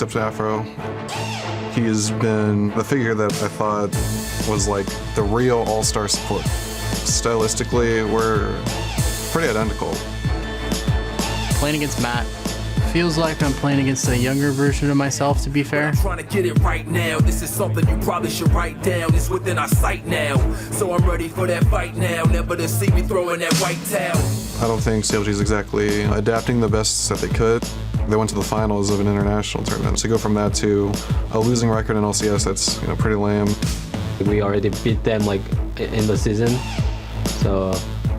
up to Afro. He has been the figure that I thought was like the real all-star support. Stylistically, we're pretty identical. Playing against Matt feels like I'm playing against a younger version of myself, to be fair. I'm trying to get it right now. This is something you probably should write down. It's within our sight now. So I'm ready for that fight now. Never to see me throwing that white towel. I don't think CLG is exactly adapting the best that they could. They went to the finals of an international tournament. To go from that to a losing record in LCS, that's pretty lame. We already beat them like in the season, so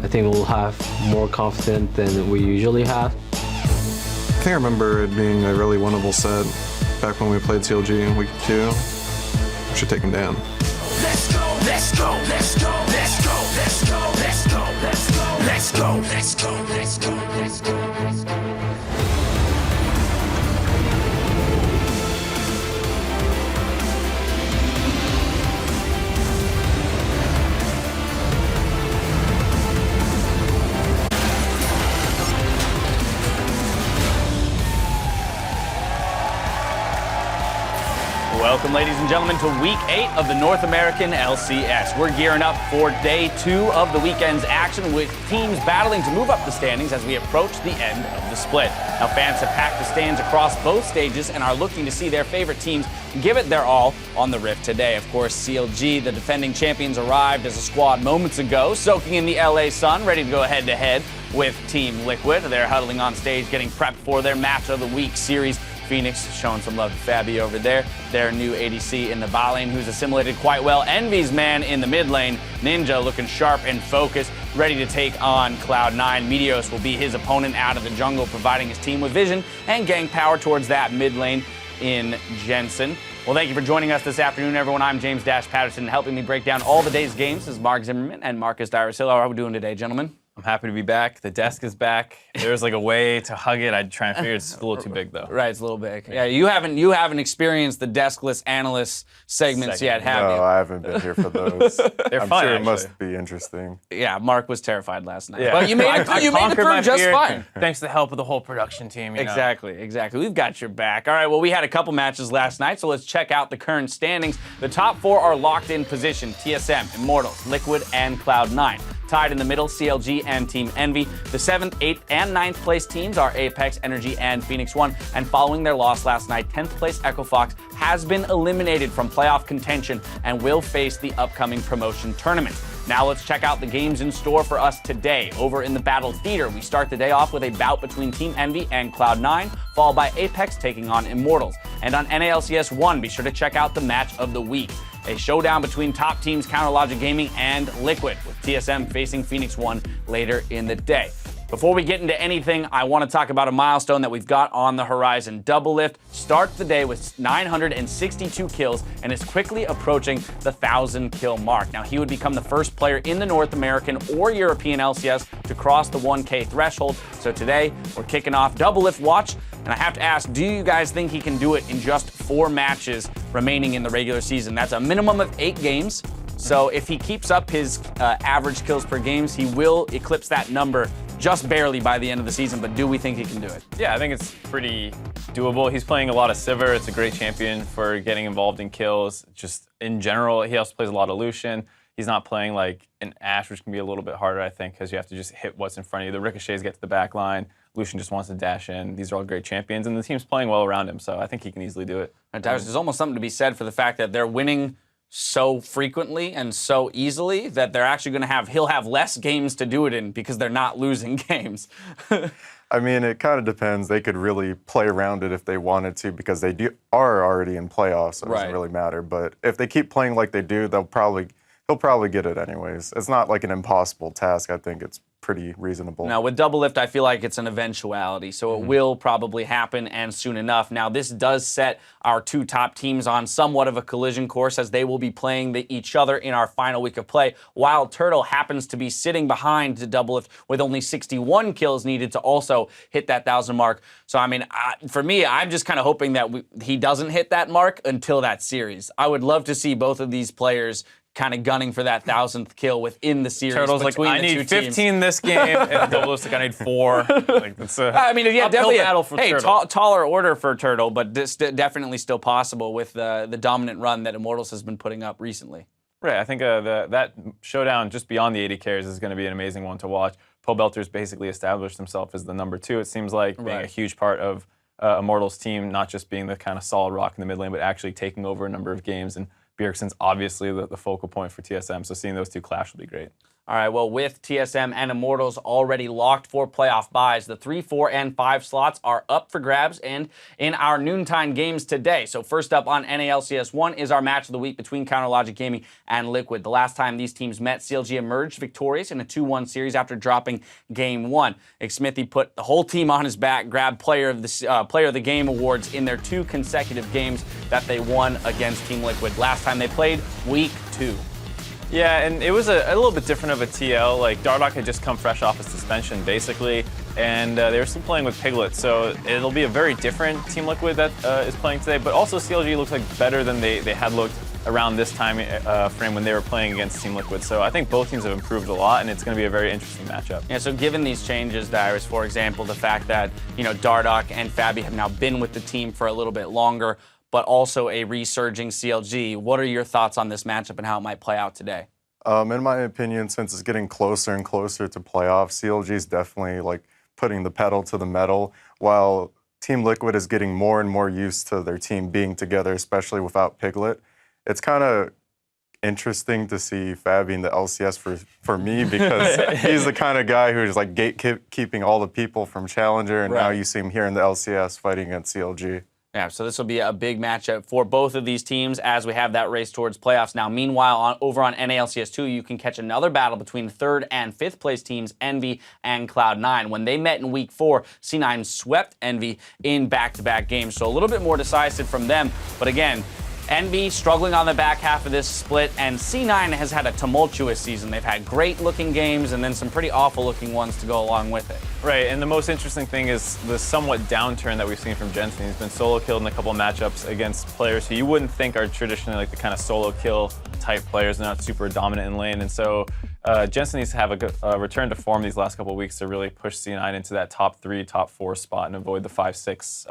I think we'll have more confidence than we usually have. I think I remember it being a really winnable set back when we played CLG in week 2. We should take them down. Let's go, let's go, let's go, let's go, let's go, let's go, let's go, let's go, let's go, let's go, let's go, let's go. Welcome, ladies and gentlemen, to Week 8 of the North American LCS. We're gearing up for Day 2 of the weekend's action, with teams battling to move up the standings as we approach the end of the split. Now, fans have packed the stands across both stages and are looking to see their favorite teams give it their all on the Rift today. Of course, CLG, the defending champions, arrived as a squad moments ago, soaking in the LA sun, ready to go head-to-head with Team Liquid. They're huddling on stage, getting prepped for their Match of the Week series. Phoenix showing some love to Fabi over there. Their new ADC in the bot lane, who's assimilated quite well. Envy's man in the mid lane. Ninja looking sharp and focused, ready to take on Cloud9. Meteos will be his opponent out of the jungle, providing his team with vision and gang power towards that mid lane in Jensen. Well, thank you for joining us this afternoon, everyone. I'm James Dash Patterson. Helping me break down all the day's games is Mark Zimmerman and Marcus Dyrishillo. How are we doing today, gentlemen? I'm happy to be back. The desk is back. There's like a way to hug it. I'd try and figure it's a little too big though. Right, it's a little big. Yeah, you haven't experienced the deskless analyst segments yet, have you? No, I haven't been here for those. They're I'm fun, sure it actually. must be interesting. Yeah, Mark was terrified last night. Yeah. But you made it conquered my through just fear fine. Thanks to the help of the whole production team. You know. Exactly. We've got your back. All right, well, we had a couple matches last night, so let's check out the current standings. The top 4 are locked in position: TSM, Immortals, Liquid, and Cloud9. Tied in the middle, CLG and Team Envy. The 7th, 8th, and 9th place teams are Apex, Energy, and Phoenix One. And following their loss last night, 10th place Echo Fox has been eliminated from playoff contention and will face the upcoming promotion tournament. Now let's check out the games in store for us today. Over in the Battle Theater, we start the day off with a bout between Team Envy and Cloud9, followed by Apex taking on Immortals. And on NALCS 1, be sure to check out the Match of the Week. A showdown between top teams Counterlogic Gaming and Liquid, with TSM facing Phoenix One later in the day. Before we get into anything, I want to talk about a milestone that we've got on the horizon. Doublelift starts the day with 962 kills and is quickly approaching the 1,000 kill mark. Now, he would become the first player in the North American or European LCS to cross the 1K threshold. So today, we're kicking off Doublelift Watch. And I have to ask, do you guys think he can do it in just 4 matches remaining in the regular season? That's a minimum of 8 games. So if he keeps up his average kills per games, he will eclipse that number just barely by the end of the season. But do we think he can do it? Yeah, I think it's pretty doable. He's playing a lot of Sivir. It's a great champion for getting involved in kills. Just in general, he also plays a lot of Lucian. He's not playing like an Ashe, which can be a little bit harder, I think, because you have to just hit what's in front of you. The ricochets get to the back line. Lucian just wants to dash in. These are all great champions, and the team's playing well around him, so I think he can easily do it. And there's almost something to be said for the fact that they're winning so frequently and so easily that they're actually going to he'll have less games to do it in because they're not losing games. I mean, it kind of depends. They could really play around it if they wanted to, because they are already in playoffs, so it doesn't really matter. But if they keep playing like they do, he'll probably get it anyways. It's not like an impossible task. I think it's pretty reasonable. Now, with Doublelift, I feel like it's an eventuality, so it will probably happen, and soon enough. Now, this does set our 2 top teams on somewhat of a collision course, as they will be playing each other in our final week of play. Wild Turtle happens to be sitting behind the Doublelift with only 61 kills needed to also hit that 1,000 mark. So, I mean, for me, I'm just kind of hoping that he doesn't hit that mark until that series. I would love to see both of these players kind of gunning for that 1,000th kill within the series. Turtle's like, I need 15 this game, and Double's like, I need 4. Like, that's I mean, yeah, definitely a battle for hey, Turtle. taller order for Turtle, but this definitely still possible with the dominant run that Immortals has been putting up recently. Right, I think that showdown just beyond the 80 carries is going to be an amazing one to watch. Pobelter's basically established himself as the number 2, it seems like, being a huge part of Immortals' team, not just being the kind of solid rock in the mid lane, but actually taking over a number of games. And Bjergsen's obviously the focal point for TSM, so seeing those two clash will be great. All right, well, with TSM and Immortals already locked for playoff buys, the 3, 4, and 5 slots are up for grabs and in our noontime games today. So first up on NALCS 1 is our match of the week between CounterLogic Gaming and Liquid. The last time these teams met, CLG emerged victorious in a 2-1 series after dropping Game 1. Smithy put the whole team on his back, grabbed Player of the Game awards in their 2 consecutive games that they won against Team Liquid. Last time they played, Week 2. Yeah, and it was a little bit different of a TL. Like, Dardoch had just come fresh off a suspension, basically, and they were still playing with Piglet, so it'll be a very different Team Liquid that is playing today, but also CLG looks like better than they had looked around this time frame when they were playing against Team Liquid. So I think both teams have improved a lot, and it's going to be a very interesting matchup. Yeah, so given these changes, Dyrus, for example, the fact that, Dardoch and Fabi have now been with the team for a little bit longer, but also a resurging CLG. What are your thoughts on this matchup and how it might play out today? In my opinion, since it's getting closer and closer to playoffs, CLG is definitely like putting the pedal to the metal, while Team Liquid is getting more and more used to their team being together, especially without Piglet. It's kind of interesting to see Fabi in the LCS for me, because he's the kind of guy who's like gatekeeping all the people from Challenger, and now you see him here in the LCS fighting against CLG. Yeah, so this will be a big matchup for both of these teams as we have that race towards playoffs. Now, meanwhile, over on NALCS 2, you can catch another battle between 3rd and 5th place teams, Envy and Cloud9. When they met in Week 4, C9 swept Envy in back-to-back games, so a little bit more decisive from them. But again, Envy struggling on the back half of this split, and C9 has had a tumultuous season. They've had great-looking games and then some pretty awful-looking ones to go along with it. Right, and the most interesting thing is the somewhat downturn that we've seen from Jensen. He's been solo killed in a couple of matchups against players who you wouldn't think are traditionally like the kind of solo kill type players. They're not super dominant in lane, and so Jensen needs to have a good return to form these last couple of weeks to really push C9 into that top 3, top 4 spot and avoid the 5, 6,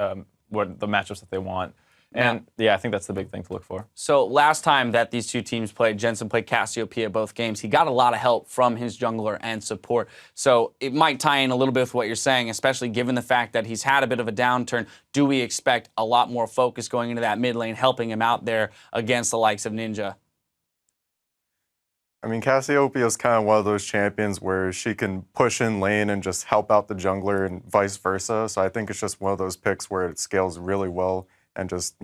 what the matchups that they want. And yeah, I think that's the big thing to look for. So last time that these two teams played, Jensen played Cassiopeia both games. He got a lot of help from his jungler and support. So it might tie in a little bit with what you're saying, especially given the fact that he's had a bit of a downturn. Do we expect a lot more focus going into that mid lane, helping him out there against the likes of Ninja? I mean, Cassiopeia is kind of one of those champions where she can push in lane and just help out the jungler and vice versa. So I think it's just one of those picks where it scales really well and just,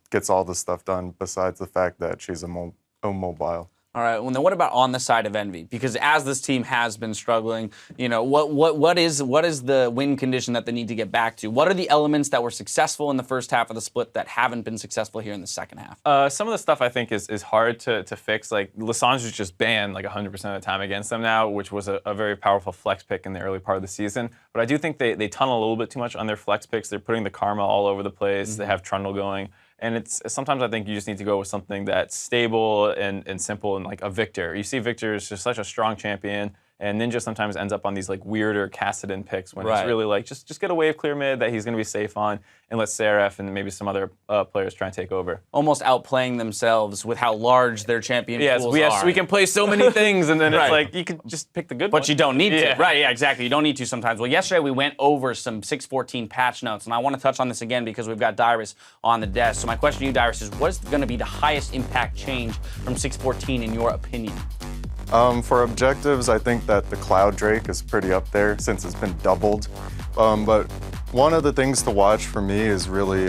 gets all the stuff done besides the fact that she's immobile. All right, well, then what about on the side of Envy? Because as this team has been struggling, what is the win condition that they need to get back to? What are the elements that were successful in the first half of the split that haven't been successful here in the second half? Some of the stuff I think is hard to fix. Like, Lisandre's just banned like 100% of the time against them now, which was a very powerful flex pick in the early part of the season. But I do think they tunnel a little bit too much on their flex picks. They're putting the Karma all over the place. Mm-hmm. They have Trundle going. And it's sometimes I think you just need to go with something that's stable and simple, and like a Victor. You see Victor is just such a strong champion, and Ninja sometimes ends up on these like weirder Kassadin picks when it's really like just get a wave clear mid that he's going to be safe on, and let Seraph and maybe some other players try and take over. Almost outplaying themselves with how large their champion pools are. We can play so many things, and then it's like you could just pick the good one. But you don't need to. Right, yeah, exactly. You don't need to sometimes. Well, yesterday we went over some 6.14 patch notes, and I want to touch on this again because we've got Dyrus on the desk. So my question to you, Dyrus, is what is going to be the highest impact change from 6.14 in your opinion? For objectives, I think that the Cloud Drake is pretty up there since it's been doubled. But one of the things to watch for me is really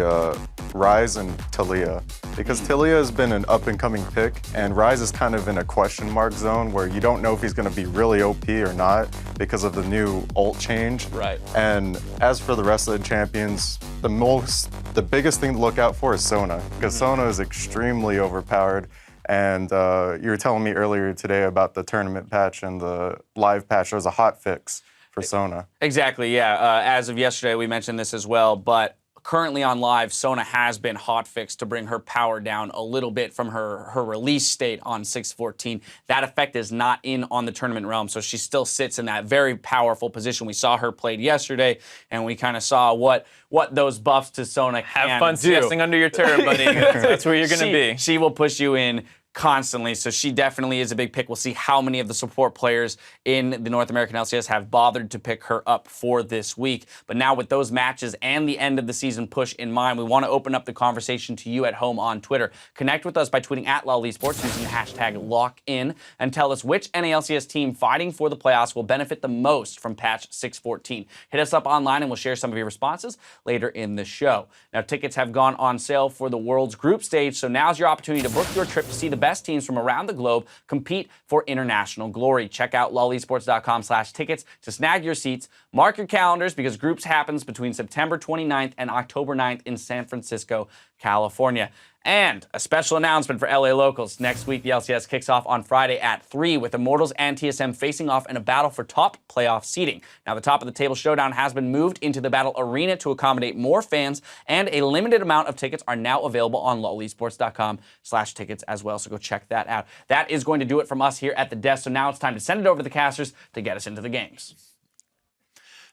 Ryze and Taliyah, because Taliyah has been an up-and-coming pick, and Ryze is kind of in a question mark zone where you don't know if he's going to be really OP or not because of the new ult change. Right. And as for the rest of the champions, the biggest thing to look out for is Sona, because Sona is extremely overpowered. And you were telling me earlier today about the tournament patch and the live patch. There was a hot fix for Sona. Exactly, yeah. As of yesterday, we mentioned this as well. But currently on live, Sona has been hotfixed to bring her power down a little bit from her release state on 6-14. That effect is not in on the tournament realm, so she still sits in that very powerful position. We saw her played yesterday, and we kind of saw what those buffs to Sona can Have fun do. siesting under your turret, buddy. That's where you're going to be. She will push you in constantly, so she definitely is a big pick. We'll see how many of the support players in the North American LCS have bothered to pick her up for this week. But now with those matches and the end of the season push in mind, we want to open up the conversation to you at home on Twitter. Connect with us by tweeting at LOLesports using the hashtag LOCKIN and tell us which NALCS team fighting for the playoffs will benefit the most from patch 614. Hit us up online and we'll share some of your responses later in the show. Now, tickets have gone on sale for the World's group stage, so now's your opportunity to book your trip to see the best teams from around the globe compete for international glory. Check out lolesports.com/tickets to snag your seats. Mark your calendars because groups happens between September 29th and October 9th in San Francisco, California. And a special announcement for LA locals. Next week, the LCS kicks off on Friday at 3 with Immortals and TSM facing off in a battle for top playoff seeding. Now, the top of the table showdown has been moved into the battle arena to accommodate more fans, and a limited amount of tickets are now available on lolesports.com/tickets as well. So go check that out. That is going to do it from us here at the desk. So now it's time to send it over to the casters to get us into the games.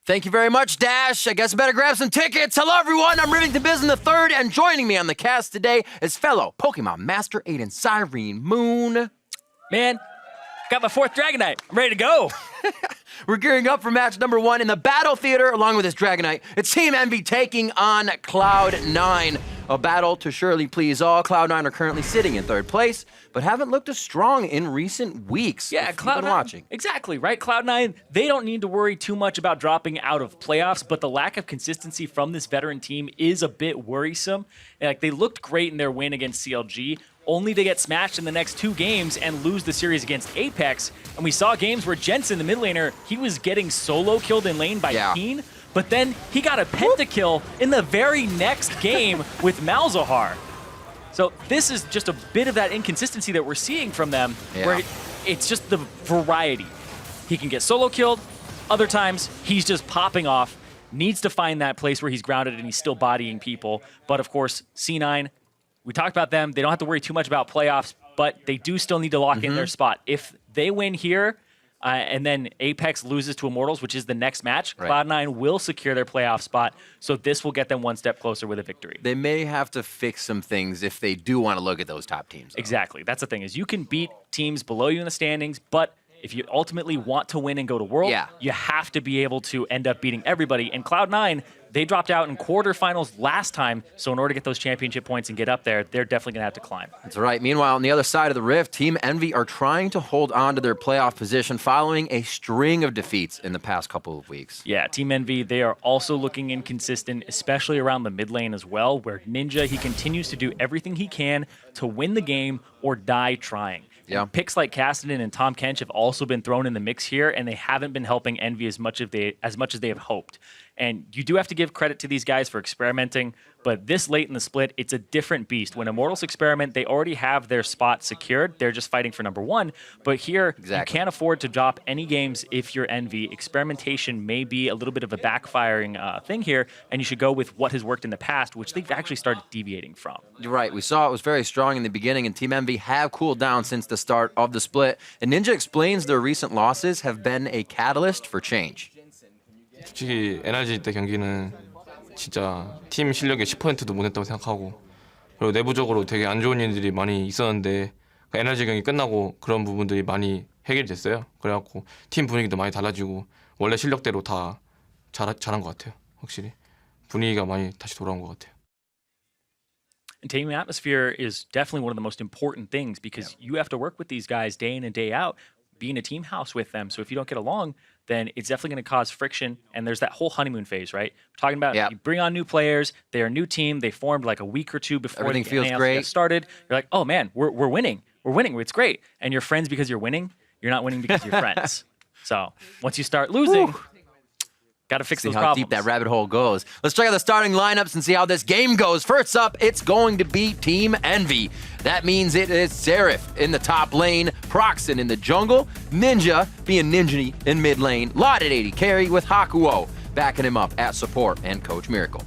Thank you very much, Dash. I guess I better grab some tickets. Hello, everyone. I'm Rivington Biz in the third, and joining me on the cast today is fellow Pokemon Master Aiden Cyrene Moon. Man, got my 4th Dragonite. I'm ready to go. We're gearing up for match number 1 in the Battle Theater, along with this Dragonite. It's Team Envy taking on Cloud9. A battle to surely please all. Cloud9 are currently sitting in 3rd place, but haven't looked as strong in recent weeks. Yeah, Cloud9. Watching. Exactly, right? Cloud9, they don't need to worry too much about dropping out of playoffs, but the lack of consistency from this veteran team is a bit worrisome. Like, they looked great in their win against CLG, only to get smashed in the next 2 games and lose the series against Apex. And we saw games where Jensen, the mid laner, he was getting solo killed in lane by Keen, but then he got a pentakill in the very next game with Malzahar. So this is just a bit of that inconsistency that we're seeing from them, where it's just the variety. He can get solo killed, other times he's just popping off, needs to find that place where he's grounded and he's still bodying people. But of course, C9, we talked about them. They don't have to worry too much about playoffs, but they do still need to lock in their spot. If they win here, and then Apex loses to Immortals, which is the next match, Cloud9 will secure their playoff spot, so this will get them one step closer with a victory. They may have to fix some things if they do want to look at those top teams, though. Exactly. That's the thing, is you can beat teams below you in the standings, but if you ultimately want to win and go to World, you have to be able to end up beating everybody. And Cloud9, they dropped out in quarterfinals last time, so in order to get those championship points and get up there, they're definitely going to have to climb. That's right. Meanwhile, on the other side of the rift, Team Envy are trying to hold on to their playoff position following a string of defeats in the past couple of weeks. Yeah, Team Envy, they are also looking inconsistent, especially around the mid lane as well, where Ninja, he continues to do everything he can to win the game or die trying. Yeah. Picks like Cassidy and Tom Kench have also been thrown in the mix here, and they haven't been helping Envy as much as they have hoped. And you do have to give credit to these guys for experimenting, but this late in the split, it's a different beast. When Immortals experiment, they already have their spot secured. They're just fighting for number 1. But here, you can't afford to drop any games if you're Envy. Experimentation may be a little bit of a backfiring thing here, and you should go with what has worked in the past, which they've actually started deviating from. You're right. We saw it was very strong in the beginning, and Team Envy have cooled down since the start of the split. And Ninja explains their recent losses have been a catalyst for change. 솔직히 NRG 때 경기는 진짜 팀 실력의 10%도 못 했다고 생각하고, 그리고 내부적으로 되게 안 좋은 일들이 많이 있었는데 NRG 경기 끝나고 그런 부분들이 많이 해결됐어요. 그래갖고 팀 분위기도 많이 달라지고 원래 실력대로 다 잘한 것 같아요. 확실히 분위기가 많이 다시 돌아온 것 같아요. And team atmosphere is definitely one of the most important things because you have to work with these guys day in and day out, being a team house with them. So if you don't get along, then it's definitely going to cause friction. And there's that whole honeymoon phase, right? We're talking about you bring on new players, they're a new team, they formed like a week or two before everything feels great started. You're like, oh man, we're winning. We're winning. It's great. And you're friends because you're winning. You're not winning because you're friends. So once you start losing, got to fix those problems. See how deep that rabbit hole goes. Let's check out the starting lineups and see how this game goes. First up, it's going to be Team Envy. That means it is Seraph in the top lane, Proxen in the jungle, Ninja being Ninja in mid lane, Lot at AD carry with Hakuo backing him up at support, and Coach Miracle.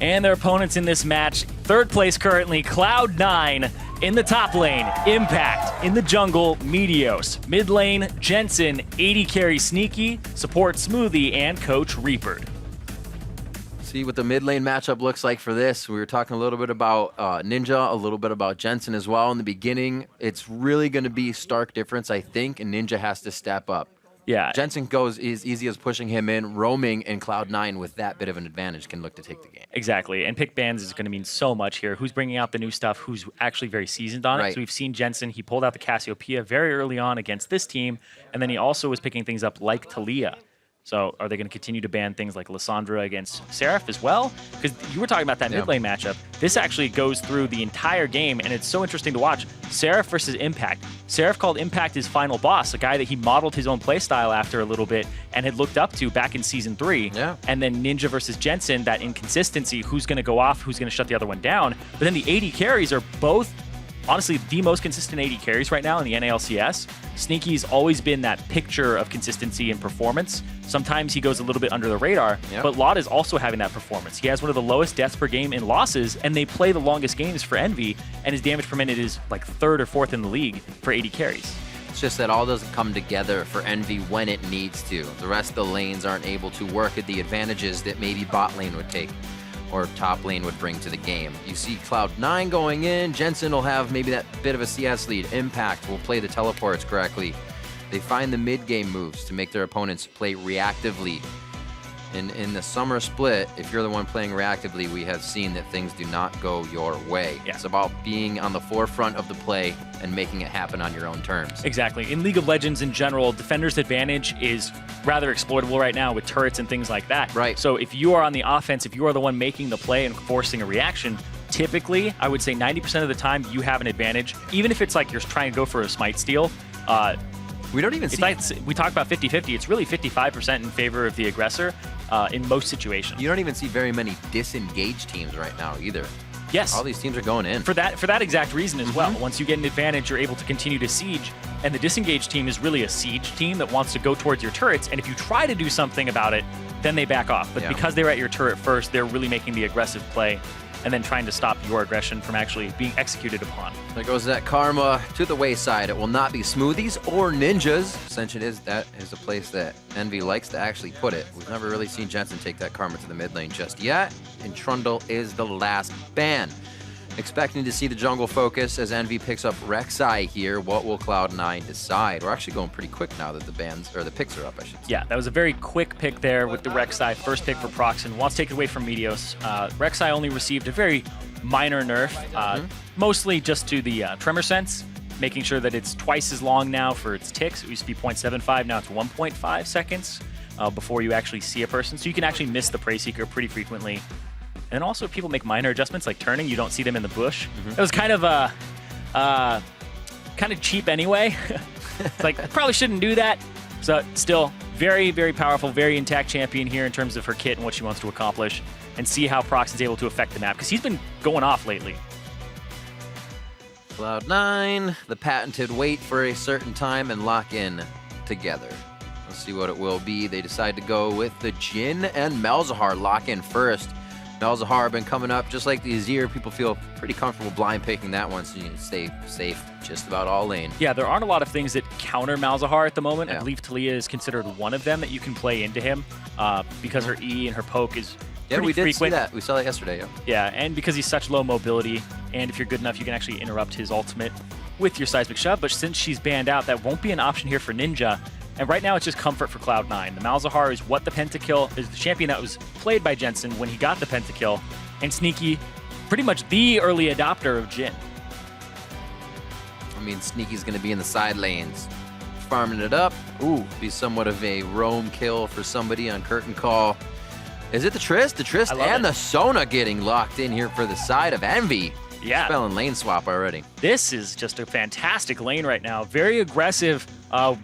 And their opponents in this match, third place currently, Cloud9. In the top lane, Impact. In the jungle, Meteos. Mid lane, Jensen. AD carry Sneaky. Support Smoothie. And Coach Reaper. See what the mid lane matchup looks like for this. We were talking a little bit about Ninja, a little bit about Jensen as well in the beginning. It's really going to be stark difference, I think, and Ninja has to step up. Yeah. Jensen goes as easy as pushing him in, roaming, and Cloud9 with that bit of an advantage can look to take the game. Exactly, and pick bans is going to mean so much here. Who's bringing out the new stuff? Who's actually very seasoned on it? Right. So we've seen Jensen. He pulled out the Cassiopeia very early on against this team, and then he also was picking things up like Talia. So are they going to continue to ban things like Lissandra against Seraph as well? Because you were talking about that mid lane matchup. This actually goes through the entire game, and it's so interesting to watch. Seraph versus Impact. Seraph called Impact his final boss, a guy that he modeled his own playstyle after a little bit and had looked up to back in Season 3. Yeah. And then Ninja versus Jensen, that inconsistency, who's going to go off, who's going to shut the other one down. But then the AD carries are both honestly the most consistent AD carries right now in the NALCS. Sneaky's always been that picture of consistency and performance. Sometimes he goes a little bit under the radar, but Lot is also having that performance. He has one of the lowest deaths per game in losses, and they play the longest games for Envy, and his damage per minute is like 3rd or 4th in the league for AD carries. It's just that all doesn't come together for Envy when it needs to. The rest of the lanes aren't able to work at the advantages that maybe bot lane would take or top lane would bring to the game. You see Cloud9 going in. Jensen will have maybe that bit of a CS lead. Impact will play the teleports correctly. They find the mid-game moves to make their opponents play reactively. In the summer split, if you're the one playing reactively, we have seen that things do not go your way. Yeah. It's about being on the forefront of the play and making it happen on your own terms. Exactly. In League of Legends in general, defender's advantage is rather exploitable right now with turrets and things like that. Right. So if you are on the offense, if you are the one making the play and forcing a reaction, typically, I would say 90% of the time you have an advantage. Even if it's like you're trying to go for a smite steal, we don't even see... we talk about 50-50. It's really 55% in favor of the aggressor in most situations. You don't even see very many disengaged teams right now either. Yes. All these teams are going in. For that exact reason as well. Once you get an advantage, you're able to continue to siege. And the disengaged team is really a siege team that wants to go towards your turrets. And if you try to do something about it, then they back off. But because they were at your turret first, they're really making the aggressive play and then trying to stop your aggression from actually being executed upon. There goes that karma to the wayside. It will not be Smoothies or Ninjas, since that is a place that Envy likes to actually put it. We've never really seen Jensen take that karma to the mid lane just yet, and Trundle is the last ban. Expecting to see the jungle focus as Envy picks up Rek'Sai here. What will Cloud9 decide? We're actually going pretty quick now that the picks are up, I should say. Yeah, that was a very quick pick there with the Rek'Sai. First pick for Proxen. Wants to take it away from Meteos. Rek'Sai only received a very minor nerf, mostly just to the tremor sense, making sure that it's twice as long now for its ticks. It used to be 0.75, now it's 1.5 seconds before you actually see a person. So you can actually miss the Prey Seeker pretty frequently. And then also people make minor adjustments like turning. You don't see them in the bush. It was kind of cheap anyway. It's like, probably shouldn't do that. So still very, very powerful, very intact champion here in terms of her kit and what she wants to accomplish. And see how Proxen's able to affect the map because he's been going off lately. Cloud9, the patented wait for a certain time and lock in together. Let's see what it will be. They decide to go with the Jhin and Malzahar lock in first. Malzahar been coming up just like the Azir. People feel pretty comfortable blind picking that one, so you can stay safe just about all lane. Yeah, there aren't a lot of things that counter Malzahar at the moment. I believe Talia is considered one of them that you can play into him because her E and her poke is pretty we did frequent. see that. We saw that yesterday. Yeah, and because he's such low mobility, and if you're good enough, you can actually interrupt his ultimate with your seismic shove. But since she's banned out, that won't be an option here for Ninja. And right now, it's just comfort for Cloud9. The Malzahar is what the pentakill is, the champion that was played by Jensen when he got the pentakill, and Sneaky, pretty much the early adopter of Jhin. I mean, Sneaky's going to be in the side lanes, farming it up. Ooh, be somewhat of a roam kill for somebody on curtain call. Is it the Trist? The Trist and the Sona getting locked in here for the side of Envy. Yeah. Spelling lane swap already. This is just a fantastic lane right now. Very aggressive,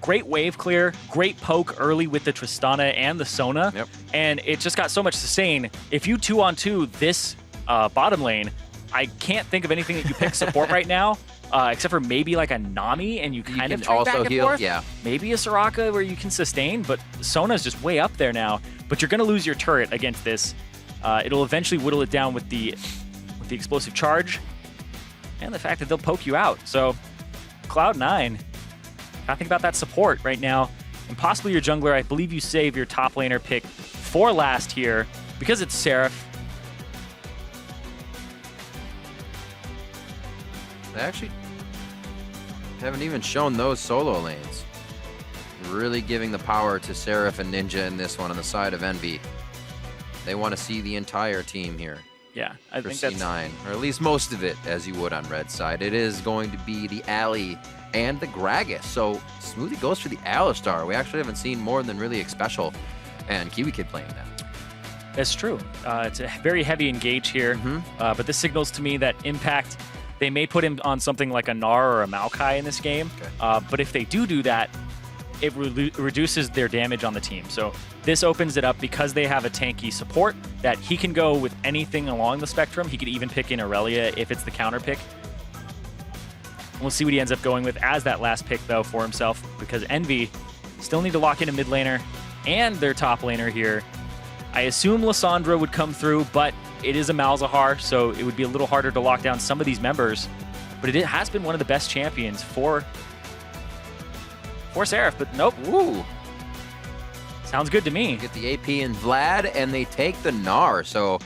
great wave clear, great poke early with the Tristana and the Sona. Yep. And it just got so much sustain. If you 2-on-2 this bottom lane, I can't think of anything that you pick support right now. Except for maybe like a Nami, and you kind of trade back and heal, forth. yeah. Maybe a Soraka where you can sustain, but Sona's just way up there now. But you're going to lose your turret against this. It'll eventually whittle it down with the explosive charge and the fact that they'll poke you out. So Cloud9, gotta think about that support right now. And possibly your jungler. I believe you save your top laner pick for last here because it's Seraph. They actually haven't even shown those solo lanes. Really giving the power to Seraph and Ninja in this one on the side of Envy. They want to see the entire team here. Yeah, I For think that's C9, or at least most of it, as you would on red side. It is going to be the Alley and the Gragas. So Smoothie goes for the Alistar. We actually haven't seen more than really Special and Kiwi Kid playing that. That's true. It's a very heavy engage here, but this signals to me that Impact, they may put him on something like a Gnar or a Maokai in this game, but if they do that, it reduces their damage on the team. So this opens it up because they have a tanky support that he can go with anything along the spectrum. He could even pick in Aurelia if it's the counter pick. We'll see what he ends up going with as that last pick, though, for himself, because Envy still need to lock in a mid laner and their top laner here. I assume Lissandra would come through, but it is a Malzahar, so it would be a little harder to lock down some of these members. But it has been one of the best champions for Seraph, but nope. Ooh. Sounds good to me. Get the AP and Vlad, and they take the Gnar. So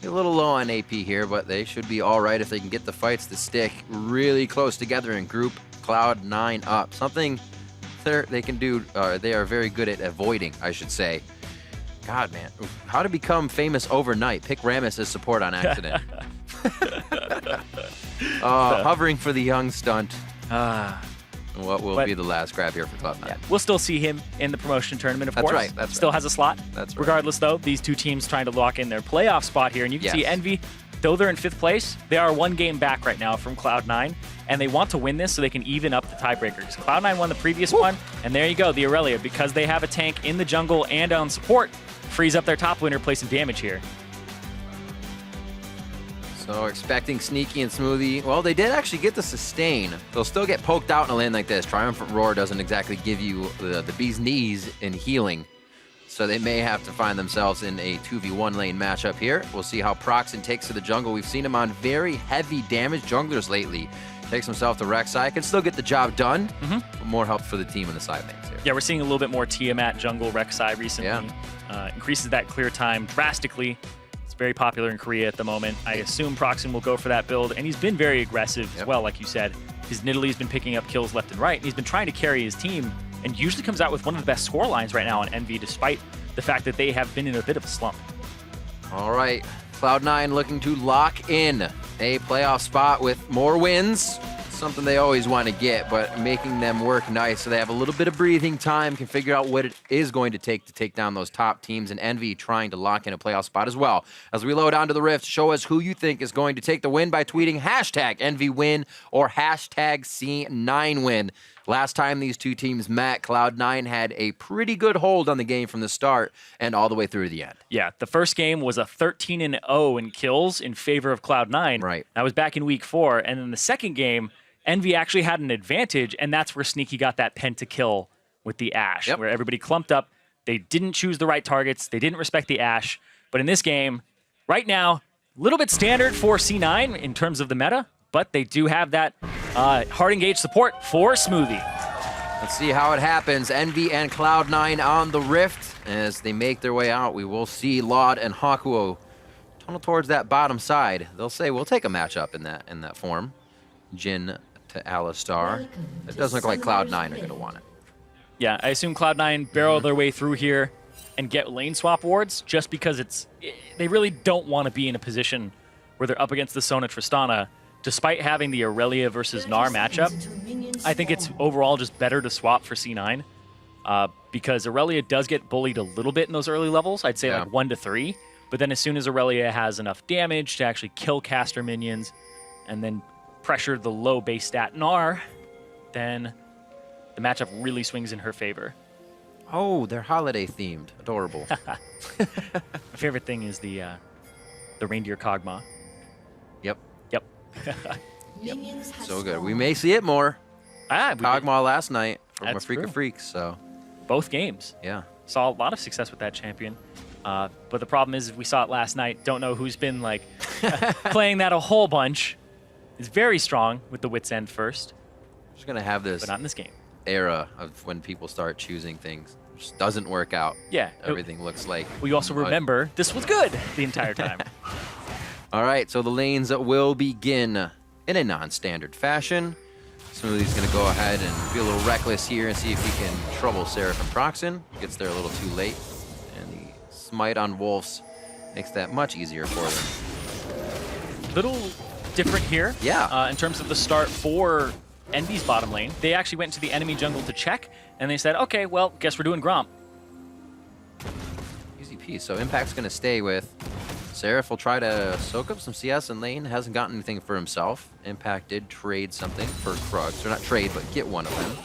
a little low on AP here, but they should be all right if they can get the fights to stick really close together and group Cloud9 up. Something they can do, they are very good at avoiding, I should say. God, man. How to become famous overnight. Pick Rammus as support on accident. Hovering for the young stunt. What will be the last grab here for Cloud9? Yeah, we'll still see him in the promotion tournament, of course. Right, that's still has a slot. That's right. Regardless, though, these two teams trying to lock in their playoff spot here. And you can see Envy, though they're in 5th place, they are 1 game back right now from Cloud9. And they want to win this so they can even up the tiebreakers. Cloud9 won the previous one, and there you go, the Aurelia. Because they have a tank in the jungle and on support, frees up their top laner, play some damage here. So expecting Sneaky and Smoothie. Well, they did actually get the sustain. They'll still get poked out in a lane like this. Triumphant Roar doesn't exactly give you the bee's knees in healing. So they may have to find themselves in a 2v1 lane matchup here. We'll see how Proxen takes to the jungle. We've seen him on very heavy damage junglers lately. Takes himself to Rek'Sai. Can still get the job done, but more help for the team in the side lanes here. Yeah, we're seeing a little bit more Tiamat jungle Rek'Sai recently. Yeah. Increases that clear time drastically. Very popular in Korea at the moment. I assume Proxen will go for that build, and he's been very aggressive as well, like you said. His Nidalee's been picking up kills left and right, and he's been trying to carry his team, and usually comes out with one of the best score lines right now on Envy, despite the fact that they have been in a bit of a slump. All right, Cloud9 looking to lock in a playoff spot with more wins. Something they always want to get, but making them work nice so they have a little bit of breathing time, can figure out what it is going to take down those top teams, and Envy trying to lock in a playoff spot as well. As we load onto the Rift, show us who you think is going to take the win by tweeting hashtag EnvyWin or hashtag C9Win. Last time these two teams met, Cloud9 had a pretty good hold on the game from the start and all the way through the end. Yeah, the first game was a 13-0 in kills in favor of Cloud9. Right. That was back in week 4, and then the second game, Envy actually had an advantage, and that's where Sneaky got that pentakill with the Ashe, where everybody clumped up. They didn't choose the right targets. They didn't respect the Ashe. But in this game, right now, a little bit standard for C9 in terms of the meta, but they do have that hard engage support for Smoothie. Let's see how it happens. Envy and Cloud9 on the Rift. As they make their way out, we will see Laud and Hakuo tunnel towards that bottom side. They'll say, we'll take a matchup in that form. Jhin to Alistar. It doesn't look like Cloud9 are going to want it. Yeah, I assume Cloud9 barrel their way through here and get lane swap wards just because they really don't want to be in a position where they're up against the Sona Tristana. Despite having the Aurelia versus Gnar matchup, I think it's overall just better to swap for C9 because Aurelia does get bullied a little bit in those early levels. I'd say like 1 to 3. But then as soon as Aurelia has enough damage to actually kill caster minions and then pressure the low base stat Gnar, then the matchup really swings in her favor. Oh, they're holiday themed. Adorable. My favorite thing is the reindeer Kog'Maw. Yep. Yep. So good. We may see it more. Kog'Maw last night from a Freak of Freaks. So both games. Yeah. Saw a lot of success with that champion. But the problem is, we saw it last night. Don't know who's been like playing that a whole bunch. Is very strong with the Wits End first. Just gonna have this but not in this game. Era of when people start choosing things. Just doesn't work out. Yeah. Everything looks like. We also remember this was good the entire time. All right, so the lanes will begin in a non-standard fashion. Smoothie's gonna go ahead and be a little reckless here and see if he can trouble Seraph and Proxen. Gets there a little too late. And the smite on Wolves makes that much easier for them. Little different here. Yeah. In terms of the start for Envy's bottom lane. They actually went to the enemy jungle to check, and they said, okay, well, guess we're doing Gromp. Easy piece. So Impact's gonna stay with Seraph will try to soak up some CS in lane. Hasn't gotten anything for himself. Impact did trade something for Krugs. Or not trade, but get one of them.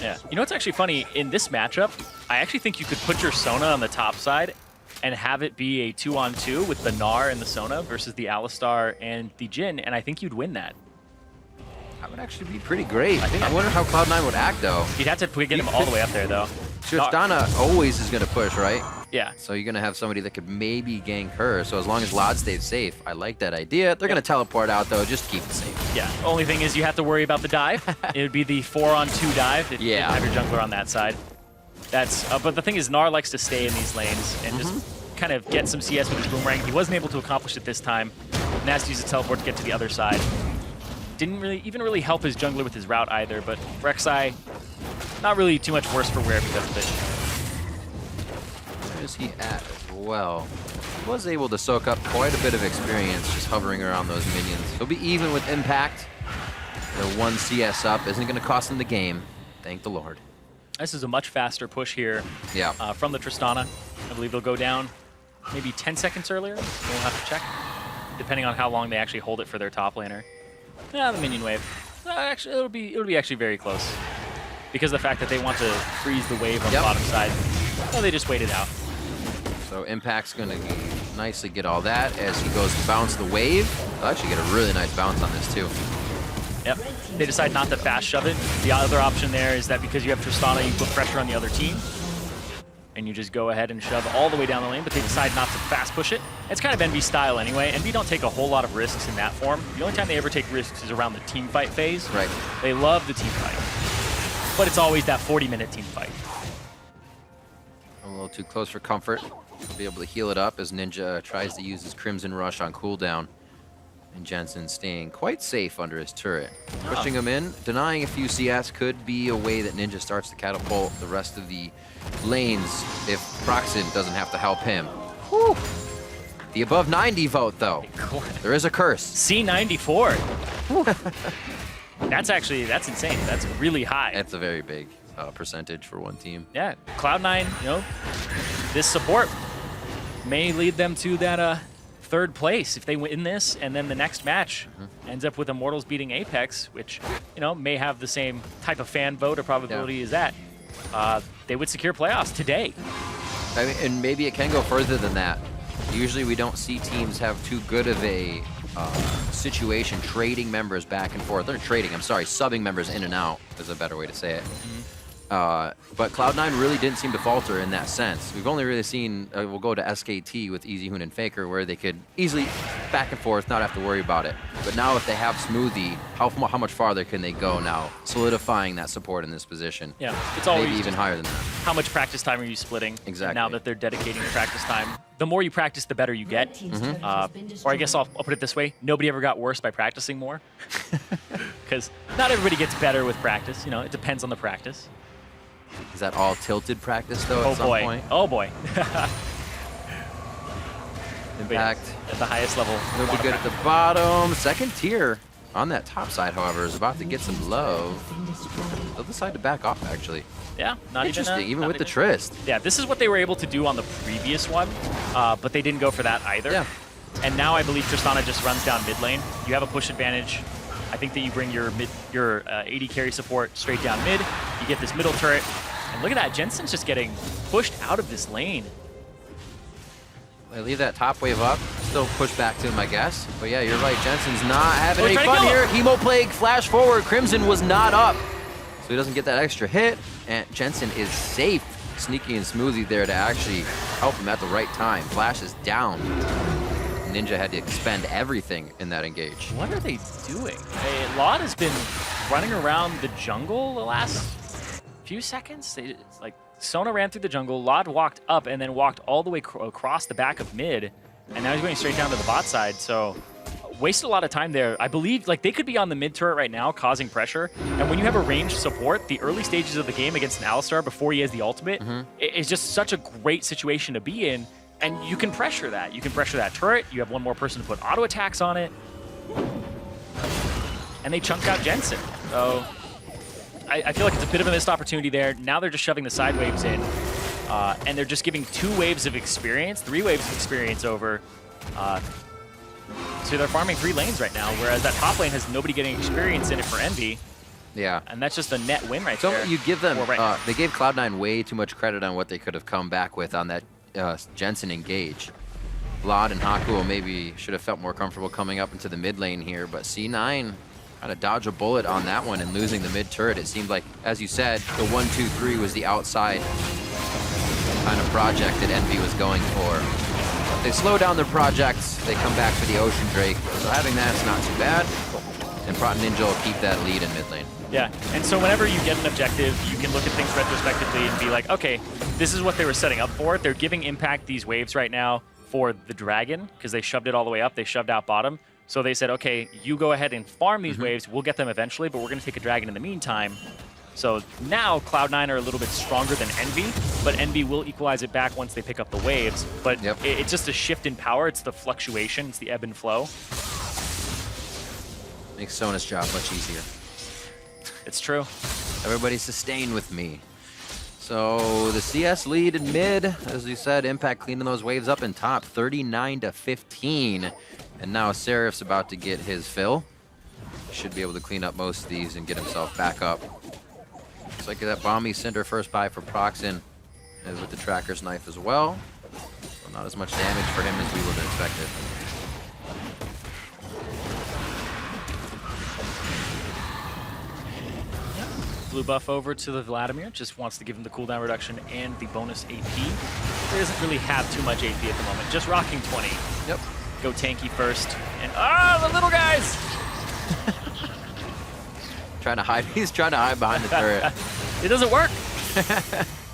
Yeah. You know what's actually funny? In this matchup, I actually think you could put your Sona on the top side and have it be a 2-on-2 with the Gnar and the Sona versus the Alistar and the Jhin, and I think you'd win that. That would actually be pretty great. I wonder how Cloud9 would act, though. You'd have to get him all the way up there, though. Tristana always is going to push, right? Yeah. So you're going to have somebody that could maybe gank her. So as long as Lod stays safe, I like that idea. They're going to teleport out, though. Just keep it safe. Yeah. Only thing is you have to worry about the dive. It would be the 4-on-2 dive if you have your jungler on that side. That's. But the thing is, Gnar likes to stay in these lanes and just kind of get some CS with his boomerang. He wasn't able to accomplish it this time. And has to use a teleport to get to the other side. Didn't really help his jungler with his route either, but Rek'Sai, not really too much worse for wear because of it. Where is he at as well? He was able to soak up quite a bit of experience just hovering around those minions. He'll be even with Impact. The 1 CS up isn't going to cost him the game. Thank the Lord. This is a much faster push here from the Tristana. I believe they'll go down maybe 10 seconds earlier. We'll have to check, depending on how long they actually hold it for their top laner. Yeah, the minion wave. Actually, it'll be actually very close because of the fact that they want to freeze the wave on the bottom side. So they just wait it out. So Impact's going to nicely get all that as he goes to bounce the wave. They'll actually get a really nice bounce on this too. Yep. They decide not to fast shove it. The other option there is that because you have Tristana, you put pressure on the other team. And you just go ahead and shove all the way down the lane, but they decide not to fast push it. It's kind of Envy style anyway. Envy don't take a whole lot of risks in that form. The only time they ever take risks is around the team fight phase. Right. They love the team fight. But it's always that 40-minute team fight. A little too close for comfort. He'll be able to heal it up as Ninja tries to use his Crimson Rush on cooldown. And Jensen staying quite safe under his turret. Pushing him in, denying a few CS could be a way that Ninja starts to catapult the rest of the lanes if Proxen doesn't have to help him. Whew. The above 90 vote, though. There is a curse. C94. That's insane. That's really high. That's a very big percentage for one team. Yeah, Cloud9, this support may lead them to that third place if they win this, and then the next match ends up with Immortals beating Apex, which may have the same type of fan vote or probability as that. They would secure playoffs today. I mean, and maybe it can go further than that. Usually we don't see teams have too good of a situation trading members back and forth. They're trading, I'm sorry, subbing members in and out is a better way to say it. But Cloud9 really didn't seem to falter in that sense. We've only really seen, we'll go to SKT with EasyHoon and FLICKR, where they could easily back and forth, not have to worry about it. But now if they have Smoothie, how much farther can they go now, solidifying that support in this position? Yeah, it's always maybe even higher than that. How much practice time are you splitting? Exactly. Now that they're dedicating practice time, the more you practice, the better you get. Or I guess I'll put it this way: nobody ever got worse by practicing more, because not everybody gets better with practice. It depends on the practice. Is that all tilted practice, though, at some point? Oh, boy. Impact. At the highest level. It'll be good at the bottom. Second tier on that top side, however, is about to get some love. They'll decide to back off, actually. Yeah, not interesting, even not with the Trist. Yeah, this is what they were able to do on the previous one, but they didn't go for that either. Yeah. And now I believe Tristana just runs down mid lane. You have a push advantage. I think that you bring your AD carry support straight down mid. You get this middle turret. And look at that, Jensen's just getting pushed out of this lane. They leave that top wave up. Still push back to him, I guess. But yeah, you're right. Jensen's not having any fun here. Hemo Plague flash forward. Crimson was not up. So he doesn't get that extra hit. And Jensen is safe. Sneaky and Smoothie there to actually help him at the right time. Flash is down. Ninja had to expend everything in that engage. What are they doing? Hey, Laud has been running around the jungle the last few seconds. It's like Sona ran through the jungle, Laud walked up and then walked all the way across the back of mid, and now he's going straight down to the bot side. So wasted a lot of time there. I believe like they could be on the mid turret right now causing pressure, and when you have a ranged support, the early stages of the game against an Alistar before he has the ultimate, it's just such a great situation to be in, and you can pressure that. You can pressure that turret, you have one more person to put auto attacks on it, and they chunked out Jensen. So I feel like it's a bit of a missed opportunity there. Now they're just shoving the side waves in, and they're just giving 2 waves of experience, 3 waves of experience over. So they're farming 3 lanes right now, whereas that top lane has nobody getting experience in it for Envy. Yeah. And that's just a net win right there. So you give them, right they gave Cloud9 way too much credit on what they could have come back with on that Jensen engage. Laud and Hakuo maybe should have felt more comfortable coming up into the mid lane here, but C9 kind of dodge a bullet on that one and losing the mid turret. It seemed like, as you said, the 1-2-3 was the outside kind of project that Envy was going for. They slow down their projects, they come back for the Ocean Drake, so having that's not too bad. And Prot Ninja will keep that lead in mid lane. Yeah, and so whenever you get an objective, you can look at things retrospectively and be like, okay, this is what they were setting up for. They're giving Impact these waves right now for the Dragon, because they shoved it all the way up, they shoved out bottom. So they said, okay, you go ahead and farm these waves, we'll get them eventually, but we're gonna take a Dragon in the meantime. So now Cloud9 are a little bit stronger than Envy, but Envy will equalize it back once they pick up the waves. But it's just a shift in power, it's the fluctuation, it's the ebb and flow. Makes Sona's job much easier. It's true. Everybody sustain with me. So the CS lead in mid, as you said, Impact cleaning those waves up in top, 39-15. And now Seraph's about to get his fill. Should be able to clean up most of these and get himself back up. Looks like that Bomby sent her first buy for Proxin, as with the Tracker's Knife as well. So not as much damage for him as we would have expected. Blue buff over to the Vladimir, just wants to give him the cooldown reduction and the bonus AP. He doesn't really have too much AP at the moment, just rocking 20. Yep. Go tanky first, and the little guys! Trying to hide, he's trying to hide behind the turret. It doesn't work!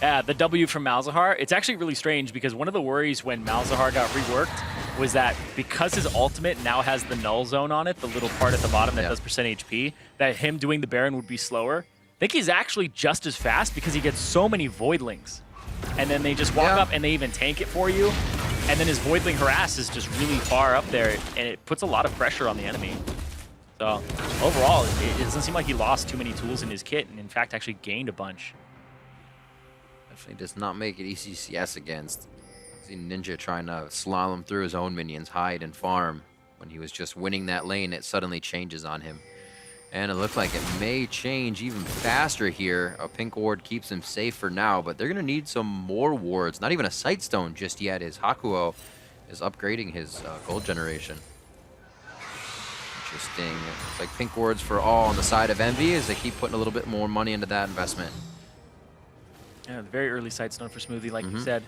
Yeah, the W from Malzahar, it's actually really strange because one of the worries when Malzahar got reworked was that because his ultimate now has the null zone on it, the little part at the bottom that does percent HP, that him doing the Baron would be slower. I think he's actually just as fast because he gets so many Voidlings. And then they just walk up and they even tank it for you. And then his Voidling harass is just really far up there, and it puts a lot of pressure on the enemy. So overall, it doesn't seem like he lost too many tools in his kit, and in fact actually gained a bunch. Definitely does not make it easy CS against. See Ninja trying to slalom through his own minions, hide and farm. When he was just winning that lane, it suddenly changes on him. And it looks like it may change even faster here. A pink ward keeps him safe for now, but they're going to need some more wards. Not even a Sightstone just yet, as Hakuo is upgrading his gold generation. Interesting. It's like pink wards for all on the side of Envy as they keep putting a little bit more money into that investment. Yeah, the very early Sightstone for Smoothie, like you said,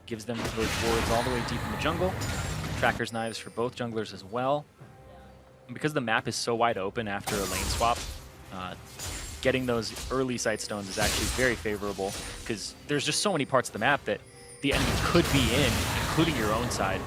gives them those wards all the way deep in the jungle. Tracker's Knives for both junglers as well. And because the map is so wide open after a lane swap, getting those early Sightstones is actually very favorable because there's just so many parts of the map that the enemy could be in, including your own side.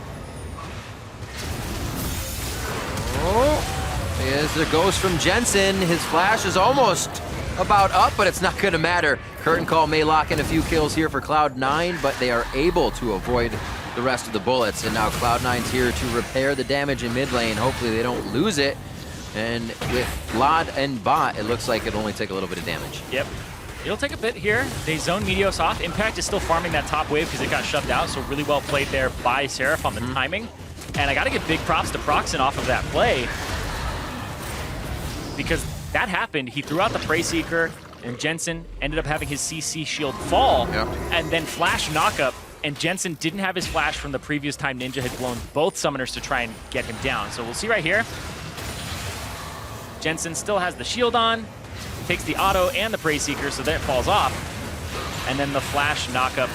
Oh, here's the ghost from Jensen. His flash is almost about up, but it's not going to matter. Curtain Call may lock in a few kills here for Cloud9, but they are able to avoid the rest of the bullets, and now Cloud9's here to repair the damage in mid lane. Hopefully they don't lose it, and with Vlad and Bot, it looks like it'll only take a little bit of damage. Yep. It'll take a bit here. They zone Meteos off. Impact is still farming that top wave because it got shoved out, so really well played there by Seraph on the timing. And I gotta give big props to Proxin off of that play because that happened. He threw out the Prey Seeker, and Jensen ended up having his CC shield fall, and then flash knockup. And Jensen didn't have his flash from the previous time Ninja had blown both summoners to try and get him down. So we'll see right here. Jensen still has the shield on, takes the auto and the Prey Seeker, so that falls off. And then the flash knockup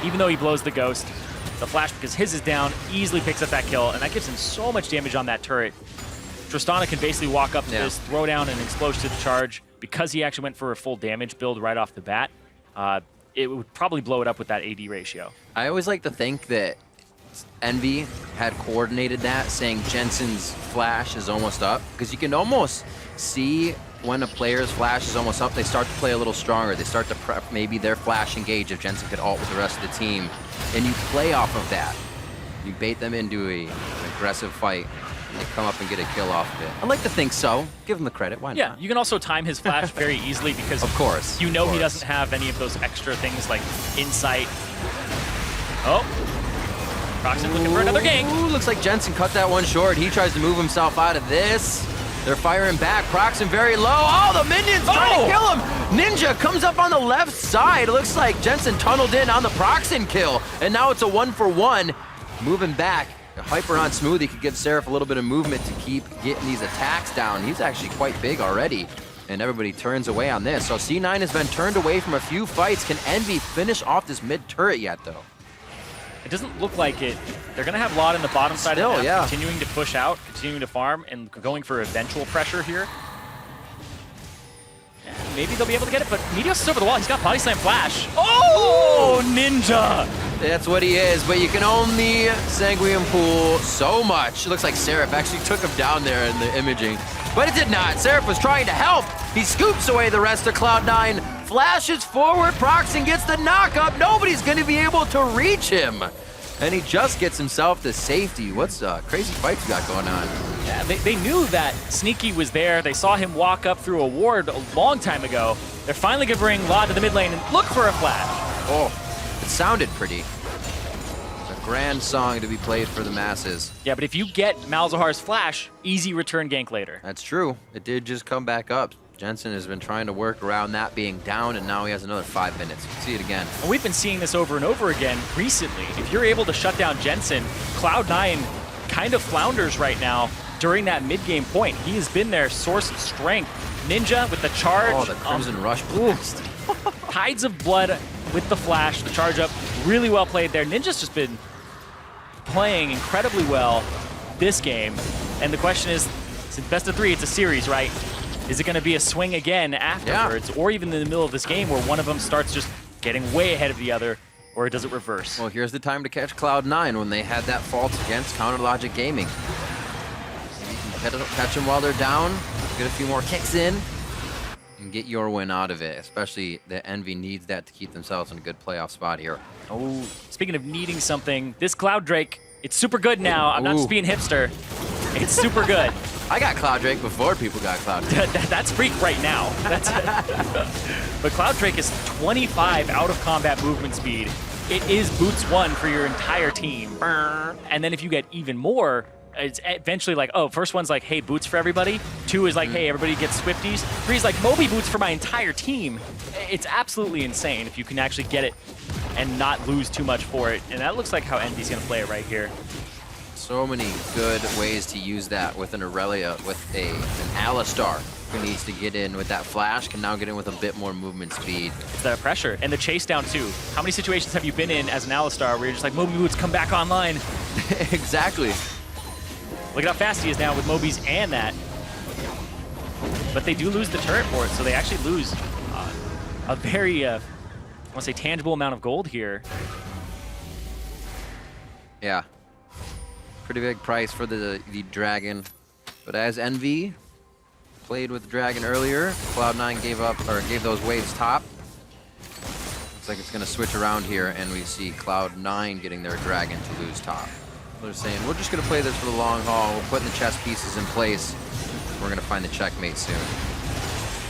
even though he blows the Ghost. The Flash, because his is down, easily picks up that kill, and that gives him so much damage on that turret. Tristana can basically walk up to this, throw down an explosive charge. Because he actually went for a full damage build right off the bat, it would probably blow it up with that AD ratio. I always like to think that Envy had coordinated that, saying Jensen's flash is almost up, because you can almost see when a player's flash is almost up, they start to play a little stronger. They start to prep maybe their flash engage if Jensen could ult with the rest of the team, and you play off of that. You bait them into an aggressive fight, and they come up and get a kill off of it. I like to think so. Give him the credit. Why not? Yeah, you can also time his flash very easily because of course, you know he doesn't have any of those extra things like insight. Oh, Proxim looking for another gank. Ooh, looks like Jensen cut that one short. He tries to move himself out of this. They're firing back. Proxim very low. Oh, the minions trying to kill him. Ninja comes up on the left side. It looks like Jensen tunneled in on the Proxim kill, and now it's a 1-for-1. Moving back. Hyper on Smooth, he could give Seraph a little bit of movement to keep getting these attacks down. He's actually quite big already, and everybody turns away on this. So C9 has been turned away from a few fights. Can Envy finish off this mid turret yet, though? It doesn't look like it. They're going to have Lot in the bottom side of the map, continuing to push out, continuing to farm, and going for eventual pressure here. Yeah, maybe they'll be able to get it, but Meteos is over the wall. He's got Body Slam Flash. Oh, Ninja! That's what he is, but you can only Sanguine Pool so much. It looks like Seraph actually took him down there in the imaging, but it did not. Seraph was trying to help. He scoops away the rest of Cloud9, flashes forward, Proxim gets the knock up. Nobody's going to be able to reach him. And he just gets himself to safety. What's crazy fights we got going on? Yeah, they knew that Sneaky was there. They saw him walk up through a ward a long time ago. They're finally going to bring Lot to the mid lane and look for a flash. Oh, it sounded pretty. It's a grand song to be played for the masses. Yeah, but if you get Malzahar's flash, easy return gank later. That's true. It did just come back up. Jensen has been trying to work around that being down, and now he has another 5 minutes. You can see it again. And we've been seeing this over and over again recently. If you're able to shut down Jensen, Cloud9 kind of flounders right now during that mid-game point. He has been their source of strength. Ninja with the charge. Oh, the Crimson Rush blast. Tides of Blood with the flash, the charge up. Really well played there. Ninja's just been playing incredibly well this game. And the question is, since best of 3, it's a series, right? Is it going to be a swing again afterwards, or even in the middle of this game where one of them starts just getting way ahead of the other, or does it reverse? Well, here's the time to catch Cloud9 when they had that fault against Counter Logic Gaming. You can catch them while they're down, get a few more kicks in, and get your win out of it, especially the Envy needs that to keep themselves in a good playoff spot here. Oh, speaking of needing something, this Cloud Drake, it's super good now. I'm not just being hipster. It's super good. I got Cloud Drake before people got Cloud Drake. That's Freak right now. But Cloud Drake is 25 out of combat movement speed. It is boots 1 for your entire team. And then if you get even more, it's eventually like, oh, first one's like, hey, boots for everybody. 2 is like, hey, everybody gets Swifties. 3 is like, Moby boots for my entire team. It's absolutely insane if you can actually get it and not lose too much for it. And that looks like how Envy's going to play it right here. So many good ways to use that with an Aurelia, with an Alistar who needs to get in with that flash, can now get in with a bit more movement speed. It's the pressure and the chase down too. How many situations have you been in as an Alistar where you're just like, Moby Boots, come back online? Exactly. Look at how fast he is now with Mobies and that. But they do lose the turret for it, so they actually lose a very, I want to say, tangible amount of gold here. Yeah. Pretty big price for the Dragon. But as Envy played with the Dragon earlier, Cloud9 gave those waves top. Looks like it's going to switch around here, and we see Cloud9 getting their Dragon to lose top. They're saying, we're just going to play this for the long haul. We're putting the chess pieces in place. We're going to find the checkmate soon.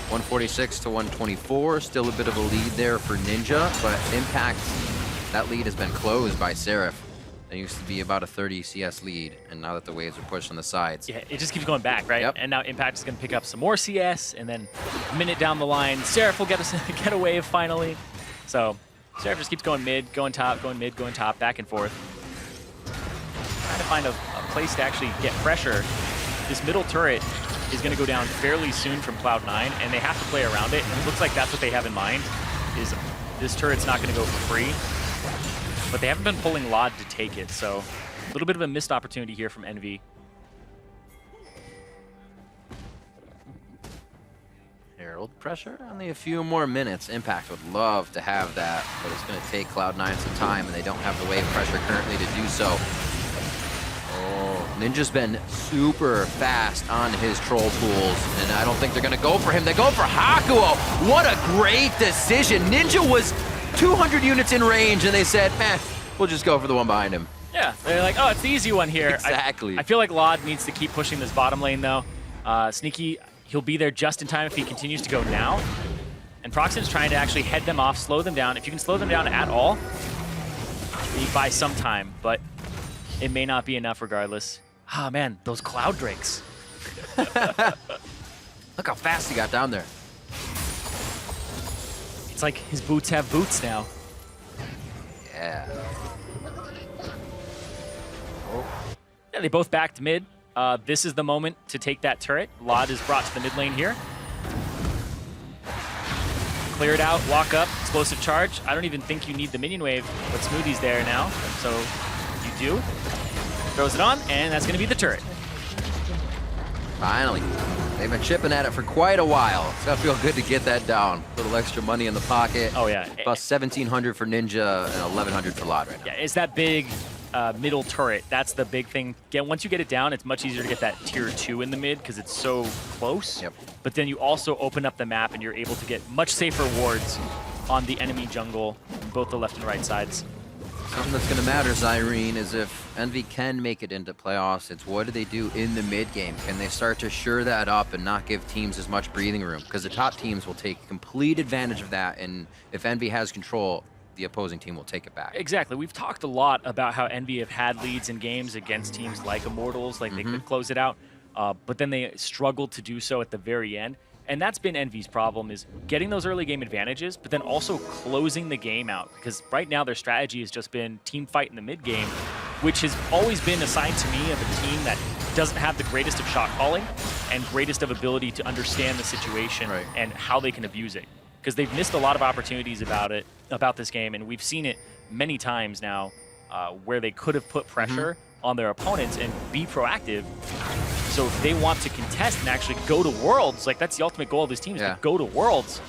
146 to 124. Still a bit of a lead there for Ninja, but Impact, that lead has been closed by Seraph. It used to be about a 30 CS lead, and now that the waves are pushed on the sides. Yeah, it just keeps going back, right? Yep. And now Impact is going to pick up some more CS, and then a minute down the line, Seraph will get a wave finally. So Seraph just keeps going mid, going top, going mid, going top, back and forth. Trying to find a place to actually get pressure. This middle turret is going to go down fairly soon from Cloud9, and they have to play around it. And it looks like that's what they have in mind, is this turret's not going to go for free. but they haven't been pulling Lod to take it, so a little bit of a missed opportunity here from Envy. Herald pressure, only a few more minutes. Impact would love to have that, but it's going to take Cloud9 some time, and they don't have the wave pressure currently to do so. Oh, Ninja's been super fast on his troll pools, and I don't think they're going to go for him. They go for Hakuo. What a great decision. Ninja was 200 units in range, and they said, we'll just go for the one behind him. Yeah, they're like, oh, it's the easy one here. Exactly. I feel like Lod needs to keep pushing this bottom lane, though. Sneaky, he'll be there just in time if he continues to go now. And Proxim's trying to actually head them off, slow them down. If you can slow them down at all, you buy some time, but it may not be enough regardless. Ah, man, those Cloud Drakes. Look how fast he got down there. It's like his boots have boots now. Yeah. Yeah, they both backed mid. This is the moment to take that turret. Lod is brought to the mid lane here. Clear it out, walk up, explosive charge. I don't even think you need the minion wave, but Smoothie's there now, so you do. Throws it on, and that's going to be the turret. Finally. They've been chipping at it for quite a while. It's got to feel good to get that down. A little extra money in the pocket. Oh, yeah. Plus 1,700 for Ninja and 1,100 for Lod right now. Yeah, it's that big middle turret. That's the big thing. Once you get it down, it's much easier to get that tier 2 in the mid because it's so close. Yep. But then you also open up the map and you're able to get much safer wards on the enemy jungle, both the left and right sides. Something that's going to matter, Zyrene, is if Envy can make it into playoffs, it's what do they do in the mid game? Can they start to shore that up and not give teams as much breathing room? Because the top teams will take complete advantage of that, and if Envy has control, the opposing team will take it back. Exactly. We've talked a lot about how Envy have had leads in games against teams like Immortals, like they could close it out, but then they struggled to do so at the very end. And that's been Envy's problem, is getting those early game advantages, but then also closing the game out. Because right now their strategy has just been team fight in the mid game, which has always been assigned to me of a team that doesn't have the greatest of shot calling and greatest of ability to understand the situation and how they can abuse it. Because they've missed a lot of opportunities about this game, and we've seen it many times now where they could have put pressure on their opponents and be proactive. So if they want to contest and actually go to Worlds, like that's the ultimate goal of this team, is to go to Worlds,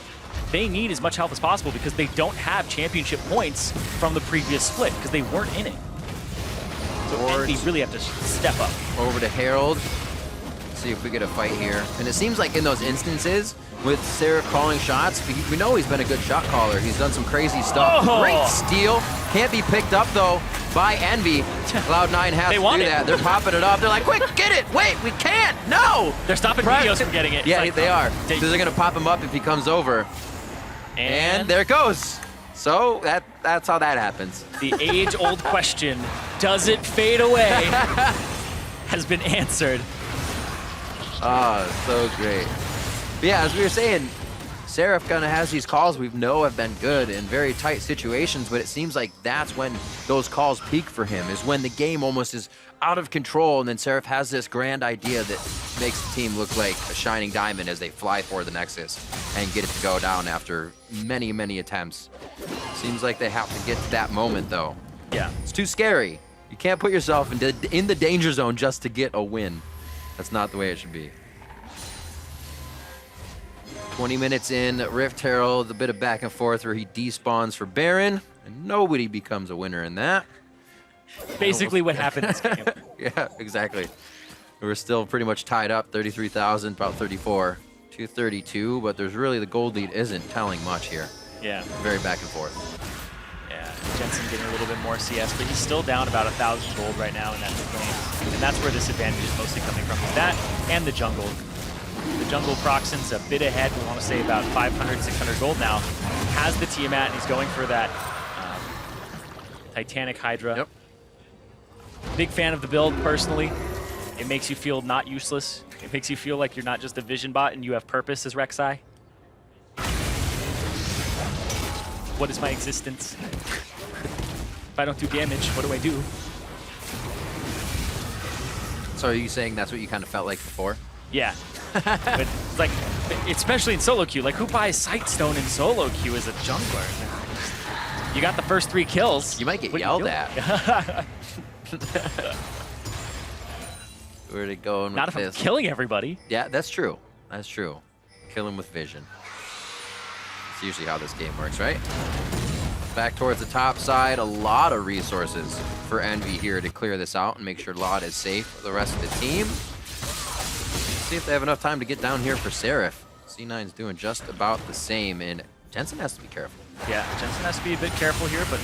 they need as much help as possible because they don't have championship points from the previous split because they weren't in it. So they really have to step up. Over to Herald. See if we get a fight here. And it seems like in those instances, with Seraph calling shots, we know he's been a good shot caller. He's done some crazy stuff. Great steal. Can't be picked up, though, by Envy. Cloud9 has to do that. They're popping it up. They're like, quick, get it. Wait, we can't. No. They're stopping Meteos from getting it. Yeah, they are. So they're going to pop him up if he comes over. And there it goes. So that's how that happens. The age-old question, does it fade away, has been answered. Oh, so great. But yeah, as we were saying, Seraph kind of has these calls we know have been good in very tight situations, but it seems like that's when those calls peak for him, is when the game almost is out of control, and then Seraph has this grand idea that makes the team look like a shining diamond as they fly for the Nexus and get it to go down after many, many attempts. Seems like they have to get to that moment, though. Yeah. It's too scary. You can't put yourself in the danger zone just to get a win. That's not the way it should be. 20 minutes in, Rift Herald, a bit of back and forth where he despawns for Baron, and nobody becomes a winner in that. Basically what happened this game. Yeah, exactly. We're still pretty much tied up, 33,000, about 34, 232, but there's really, the gold lead isn't telling much here. Yeah. Very back and forth. Yeah, Jensen getting a little bit more CS, but he's still down about 1,000 gold right now in that mid lane. And that's where this advantage is mostly coming from. That and the jungle. The jungle Proxen's a bit ahead. We want to say about 500, 600 gold now. Has the Tiamat, and he's going for that Titanic Hydra. Yep. Big fan of the build, personally. It makes you feel not useless. It makes you feel like you're not just a vision bot and you have purpose as Rek'Sai. What is my existence? If I don't do damage, what do I do? So are you saying that's what you kind of felt like before? Yeah. But it's like, especially in solo queue, like who buys Sightstone in solo queue as a jungler? You got the first 3 kills. You might get What are yelled doing? at. Where'd it go with Not if this? I'm killing everybody. Yeah, that's true. That's true. Kill him with vision. That's usually how this game works, right? Back towards the top side, a lot of resources for Envy here to clear this out and make sure Laud is safe for the rest of the team. See if they have enough time to get down here for Seraph. C9's doing just about the same, and Jensen has to be careful. Yeah, Jensen has to be a bit careful here, but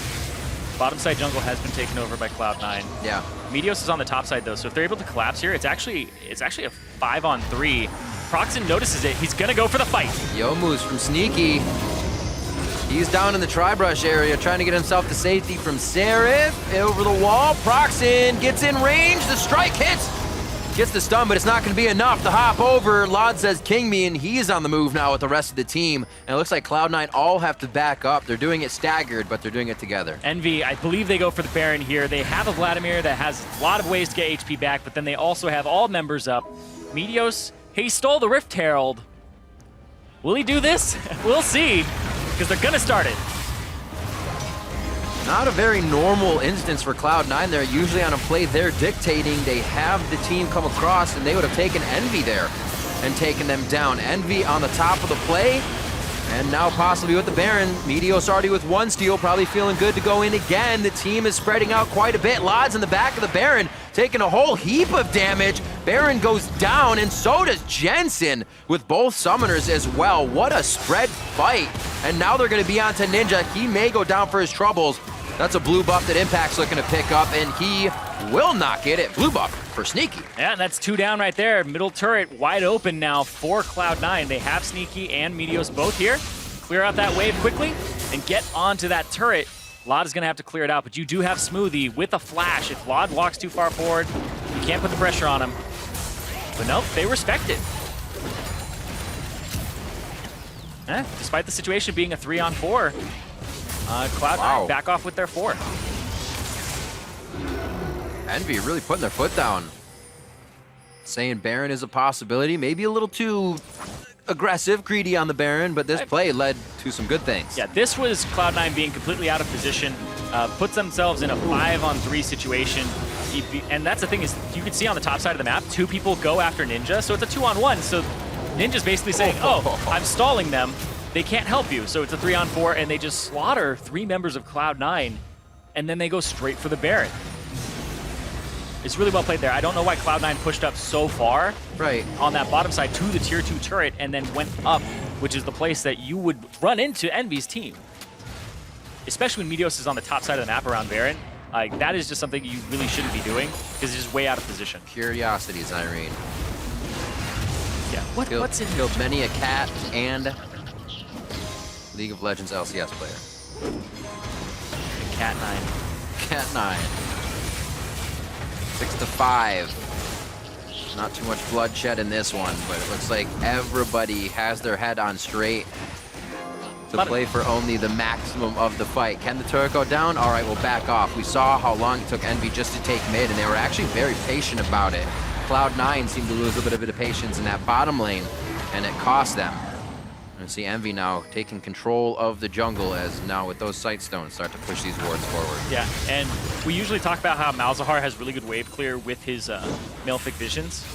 bottom side jungle has been taken over by Cloud9. Yeah. Meteos is on the top side though, so if they're able to collapse here, it's actually a 5-on-3. Proxen notices it. He's gonna go for the fight. Youmu's from Sneaky. He's down in the tri-brush area trying to get himself to safety from Seraph. Over the wall, Proxen gets in range. The strike hits. Gets the stun, but it's not going to be enough to hop over. Laud says king me, and he's on the move now with the rest of the team. And it looks like Cloud9 all have to back up. They're doing it staggered, but they're doing it together. Envy, I believe they go for the Baron here. They have a Vladimir that has a lot of ways to get HP back, but then they also have all members up. Meteos, he stole the Rift Herald. Will he do this? We'll see, because they're going to start it. Not a very normal instance for Cloud9. They're usually on a play they're dictating. They have the team come across, and they would have taken Envy there and taken them down. Envy on the top of the play, and now possibly with the Baron. Meteos already with 1 steal, probably feeling good to go in again. The team is spreading out quite a bit. Laud's in the back of the Baron, taking a whole heap of damage. Baron goes down, and so does Jensen with both summoners as well. What a spread fight. And now they're going to be on to Ninja. He may go down for his troubles. That's a blue buff that Impact's looking to pick up, and he will not get it. Blue buff for Sneaky. Yeah, and that's 2 down right there. Middle turret wide open now for Cloud9. They have Sneaky and Meteos both here. Clear out that wave quickly and get onto that turret. Laud is going to have to clear it out, but you do have Smoothie with a flash. If Laud walks too far forward, you can't put the pressure on him. But nope, they respect it. Despite the situation being a 3-on-4, Cloud9 back off with their 4. Envy really putting their foot down. Saying Baron is a possibility. Maybe a little too aggressive, greedy on the Baron, but this play led to some good things. Yeah, this was Cloud9 being completely out of position, puts themselves in a 5-on-3 situation. And that's the thing is, you can see on the top side of the map, 2 people go after Ninja, so it's a 2-on-1. So Ninja's basically saying, oh, I'm stalling them. They can't help you. So it's a 3-on-4, and they just slaughter 3 members of Cloud9, and then they go straight for the Baron. It's really well played there. I don't know why Cloud9 pushed up so far on that bottom side to the tier 2 turret and then went up, which is the place that you would run into Envy's team. Especially when Meteos is on the top side of the map around Baron. Like, that is just something you really shouldn't be doing because it's just way out of position. Curiosities, Irene. Yeah, what's in Killed many a cat and League of Legends LCS player. Cat 9. Cat 9. 6-5. Not too much bloodshed in this one, but it looks like everybody has their head on straight to play for only the maximum of the fight. Can the turret go down? All right, we'll back off. We saw how long it took Envy just to take mid, and they were actually very patient about it. Cloud9 seemed to lose a bit of patience in that bottom lane, and it cost them. And see Envy now taking control of the jungle as now with those sight stones start to push these wards forward. Yeah, and we usually talk about how Malzahar has really good wave clear with his Malefic Visions.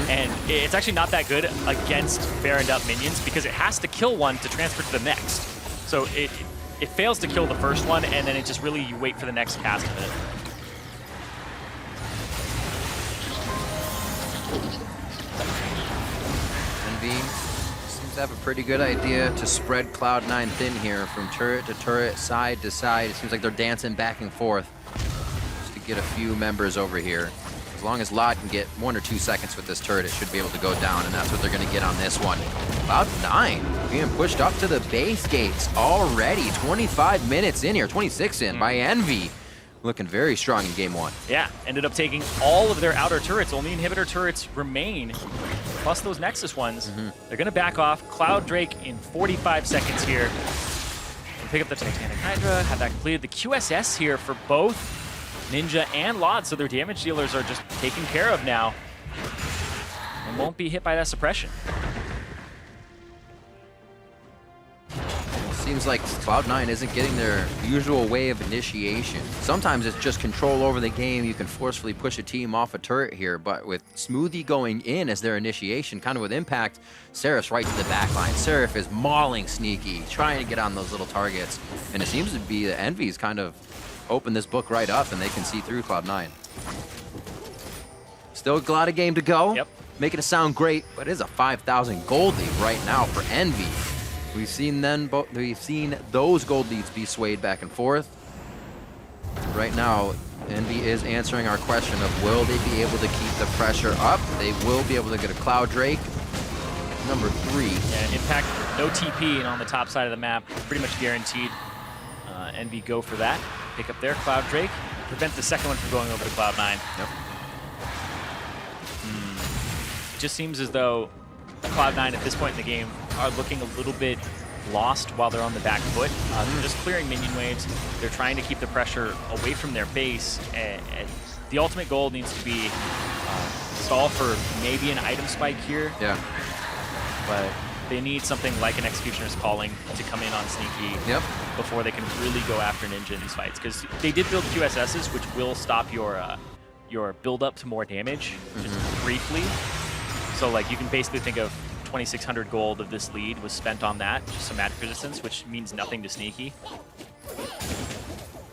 And it's actually not that good against Baroned up minions because it has to kill one to transfer to the next. So it fails to kill the first one, and then it just really, you wait for the next cast of it. Envy seems to have a pretty good idea to spread Cloud9 thin here from turret to turret, side to side. It seems like they're dancing back and forth just to get a few members over here. As long as Laud can get 1 or 2 seconds with this turret, it should be able to go down, and that's what they're going to get on this one. Cloud9 being pushed up to the base gates already. 25 minutes in here, 26 in by Envy. Looking very strong in game 1. Yeah, ended up taking all of their outer turrets. Only inhibitor turrets remain, plus those Nexus ones. They're going to back off. Cloud Drake in 45 seconds here. And pick up the Titanic Hydra, have that completed. The QSS here for both Ninja and Laud, so their damage dealers are just taken care of now and won't be hit by that suppression. Seems like Cloud9 isn't getting their usual way of initiation. Sometimes it's just control over the game. You can forcefully push a team off a turret here, but with Smoothie going in as their initiation, kind of with Impact, Seraph's right to the back line. Seraph is mauling Sneaky, trying to get on those little targets. And it seems to be that Envy's kind of opened this book right up and they can see through Cloud9. Still a lot of game to go. Yep. Making it sound great, but it is a 5,000 gold lead right now for Envy. We've seen those gold leads be swayed back and forth. Right now, Envy is answering our question of will they be able to keep the pressure up? They will be able to get a Cloud Drake. Number 3. Yeah, Impact, no TP, and on the top side of the map, pretty much guaranteed. Envy go for that. Pick up their Cloud Drake. Prevent the second one from going over to Cloud9. Yep. Just seems as though Cloud9 at this point in the game are looking a little bit lost while they're on the back foot. They're just clearing minion waves. They're trying to keep the pressure away from their base. And the ultimate goal needs to be stall for maybe an item spike here. Yeah. But they need something like an Executioner's Calling to come in on Sneaky before they can really go after Ninja in these fights. Because they did build QSSs, which will stop your build up to more damage, just briefly. So like you can basically think of 2,600 gold of this lead was spent on that, just some magic resistance, which means nothing to Sneaky.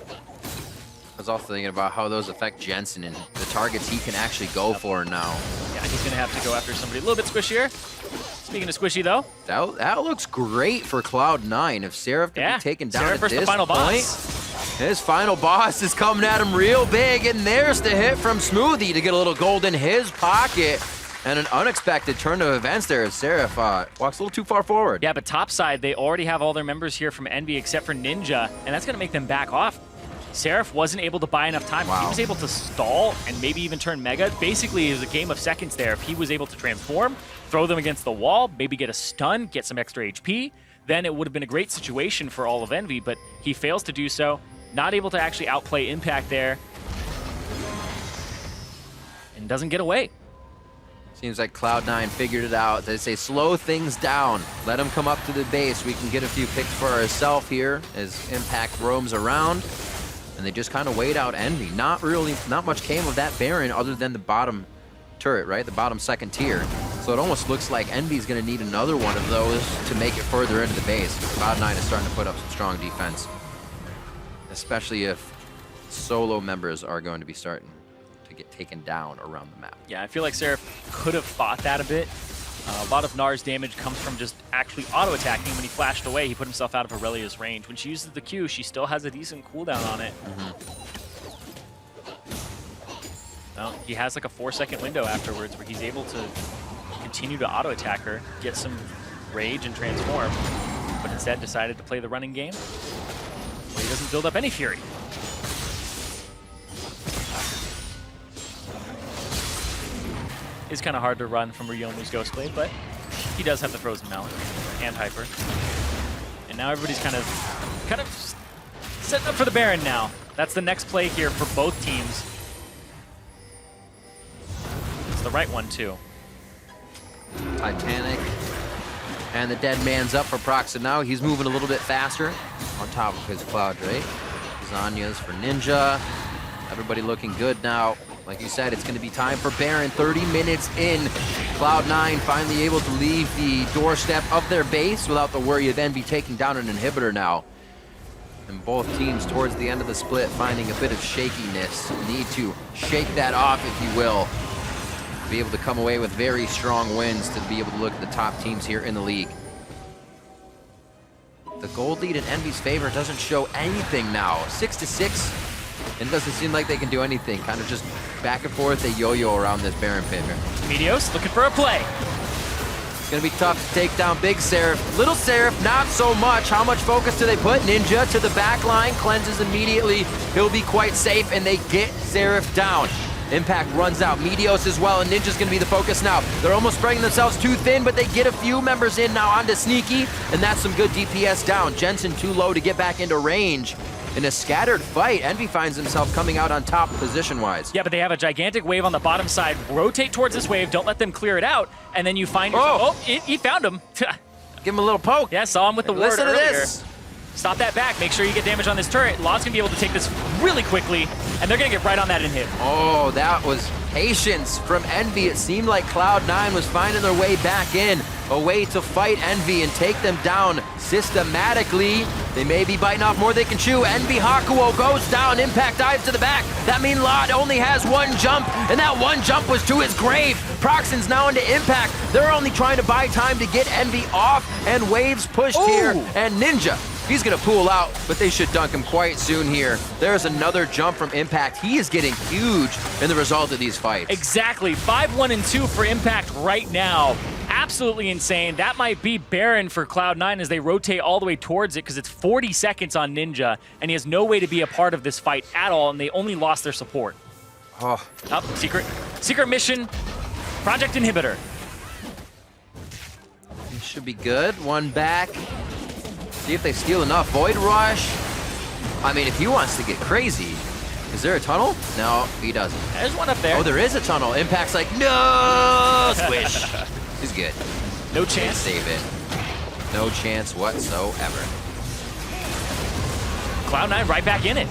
I was also thinking about how those affect Jensen and the targets he can actually go for now. Yeah, he's going to have to go after somebody a little bit squishier. Speaking of squishy, though. That looks great for Cloud9. If Seraph can be taken down Seraph at this the final point, boss. His final boss is coming at him real big, and there's the hit from Smoothie to get a little gold in his pocket. And an unexpected turn of events there as Seraph walks a little too far forward. Yeah, but topside, they already have all their members here from Envy except for Ninja, and that's going to make them back off. Seraph wasn't able to buy enough time. He was able to stall and maybe even turn Mega. Basically, it was a game of seconds there. If he was able to transform, throw them against the wall, maybe get a stun, get some extra HP, then it would have been a great situation for all of Envy, but he fails to do so. Not able to actually outplay Impact there. And doesn't get away. Seems like Cloud9 figured it out. They say slow things down. Let him come up to the base. We can get a few picks for ourselves here as Impact roams around. And they just kind of wait out Envy. Not much came of that Baron other than the bottom turret, right? The bottom second tier. So it almost looks like Envy's going to need another one of those to make it further into the base. Cloud9 is starting to put up some strong defense. Especially if solo members are going to be starting to get taken down around the map. Yeah, I feel like Seraph could have fought that a bit. A lot of Nar's damage comes from just actually auto-attacking. When he flashed away, he put himself out of Aurelia's range. When she uses the Q, she still has a decent cooldown on it. Well, he has like a 4-second window afterwards where he's able to continue to auto-attack her, get some rage and transform, but instead decided to play the running game where he doesn't build up any fury. It's kind of hard to run from Ryomu's Ghostblade, but he does have the Frozen Mallet and Hyper. And now everybody's kind of setting up for the Baron now. That's the next play here for both teams. It's the right one, too. Titanic. And the dead man's up for Proxa now. He's moving a little bit faster on top of his Cloud Drake. Zanya's for Ninja. Everybody looking good now. Like you said, it's going to be time for Baron. 30 minutes in. Cloud9 finally able to leave the doorstep of their base without the worry of Envy taking down an inhibitor now. And both teams towards the end of the split finding a bit of shakiness. Need to shake that off, if you will. Be able to come away with very strong wins to be able to look at the top teams here in the league. The gold lead in Envy's favor doesn't show anything now. 6-6. And it doesn't seem like they can do anything. Kind of just back and forth, they yo-yo around this Baron favor. Meteos looking for a play. It's going to be tough to take down Big Seraph. Little Seraph, not so much. How much focus do they put? Ninja to the back line, cleanses immediately. He'll be quite safe, and they get Seraph down. Impact runs out. Meteos as well, and Ninja's going to be the focus now. They're almost spreading themselves too thin, but they get a few members in now onto Sneaky, and that's some good DPS down. Jensen too low to get back into range. In a scattered fight, Envy finds himself coming out on top position-wise. Yeah, but they have a gigantic wave on the bottom side. Rotate towards this wave. Don't let them clear it out. And then you find yourself... Oh, he found him. Give him a little poke. Yeah, saw him with the ward Listen to earlier. this. Stop that back. Make sure you get damage on this turret. Law's gonna be able to take this really quickly, and they're gonna get right on that inhib. Oh, that was patience from Envy. It seemed like Cloud9 was finding their way back in, a way to fight Envy and take them down systematically. They may be biting off more they can chew. Envy Hakuo goes down, Impact dives to the back. That means Lod only has one jump, and that one jump was to his grave. Proxon's now into Impact. They're only trying to buy time to get Envy off, and Waves pushed here, and Ninja. He's gonna pull out, but they should dunk him quite soon here. There's another jump from Impact. He is getting huge in the result of these fights. Exactly, 5-1-2 for Impact right now. Absolutely insane. That might be Baron for Cloud9 as they rotate all the way towards it because it's 40 seconds on Ninja, and he has no way to be a part of this fight at all, and they only lost their support. Oh. Up, secret mission, Project Inhibitor. This should be good. One back. See if they steal enough. Void Rush. I mean, if he wants to get crazy, is there a tunnel? No, he doesn't. There's one up there. Oh, there is a tunnel. Impact's like, no, squish. He's good. No chance. Save it. No chance whatsoever. Cloud9 right back in it.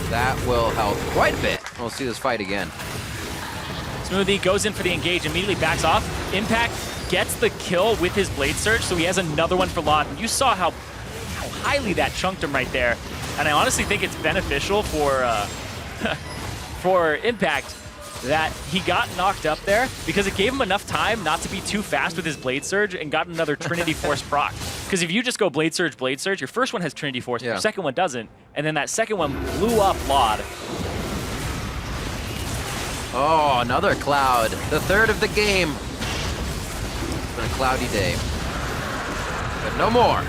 That will help quite a bit. We'll see this fight again. Smoothie goes in for the engage, immediately backs off. Impact gets the kill with his Blade Surge, so he has another one for Lot. You saw how highly that chunked him right there. And I honestly think it's beneficial for for Impact that he got knocked up there because it gave him enough time not to be too fast with his Blade Surge and got another Trinity Force proc. Because if you just go Blade Surge, your first one has Trinity Force, your second one doesn't, and then that second one blew up Lod. Oh, another Cloud. The third of the game. It's been a cloudy day. But no more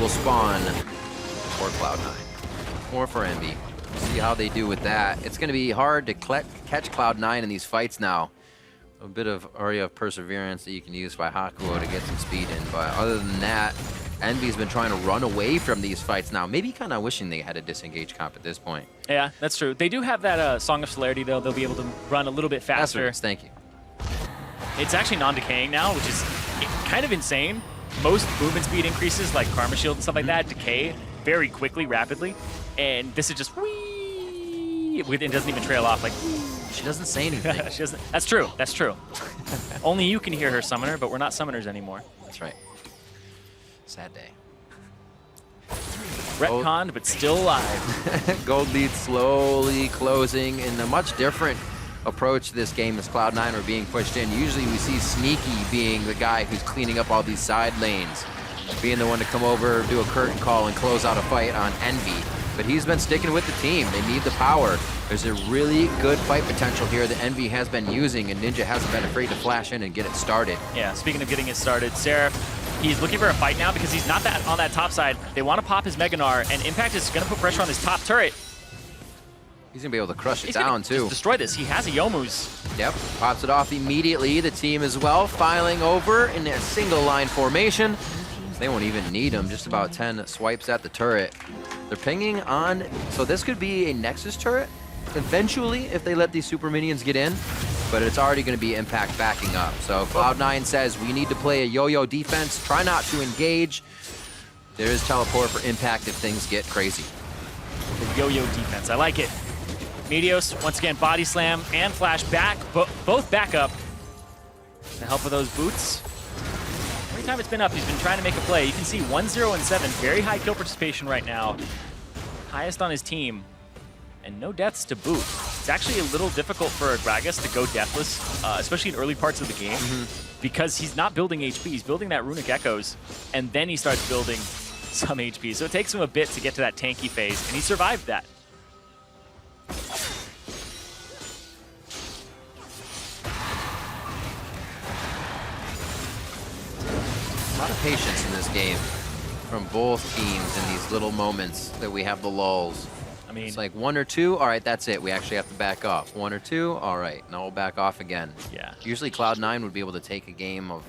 will spawn for Cloud9. Or for Envy. See how they do with that. It's going to be hard to catch Cloud9 in these fights now. A bit of area of perseverance that you can use by Hakuo to get some speed in. But other than that, Envy's been trying to run away from these fights now. Maybe kind of wishing they had a disengage comp at this point. Yeah, that's true. They do have that Song of Celerity, though. They'll be able to run a little bit faster. That's thank you. It's actually non-decaying now, which is kind of insane. Most movement speed increases, like Karma Shield and stuff like that, decay very quickly, rapidly. And this is just whee! It doesn't even trail off. Like, she doesn't say anything. She doesn't. That's true. That's true. Only you can hear her summoner, but we're not summoners anymore. That's right. Sad day. Retconned, but still alive. Gold lead slowly closing in a much different approach to this game as Cloud9 are being pushed in. Usually we see Sneaky being the guy who's cleaning up all these side lanes, being the one to come over, do a curtain call, and close out a fight on Envy. But he's been sticking with the team. They need the power. There's a really good fight potential here that Envy has been using, and Ninja hasn't been afraid to flash in and get it started. Yeah, speaking of getting it started, Seraph, he's looking for a fight now because he's not on that top side. They want to pop his Meganar, and Impact is going to put pressure on this top turret. He's going to be able to crush it down, too. Just destroy this. He has a Youmuu's. Yep, pops it off immediately. The team as well, filing over in a single line formation. They won't even need him. Just about 10 swipes at the turret. They're pinging on, so this could be a Nexus turret eventually if they let these super minions get in, but it's already going to be Impact backing up. So Cloud9 says we need to play a yo-yo defense, try not to engage. There is teleport for Impact if things get crazy. The yo-yo defense, I like it. Meteos, once again, body slam and flash back, both back up. To help with those boots. Every time it's been up, he's been trying to make a play. You can see 1-0 and 7, very high kill participation right now. Highest on his team, and no deaths to boot. It's actually a little difficult for Gragas to go deathless, especially in early parts of the game, because he's not building HP. He's building that Runic Echoes, and then he starts building some HP. So it takes him a bit to get to that tanky phase, and he survived that. A lot of patience in this game from both teams in these little moments that we have the lulls. I mean, it's like 1 or 2, all right, that's it. We actually have to back off. 1 or 2, all right, now we'll back off again. Yeah. Usually Cloud9 would be able to take a game of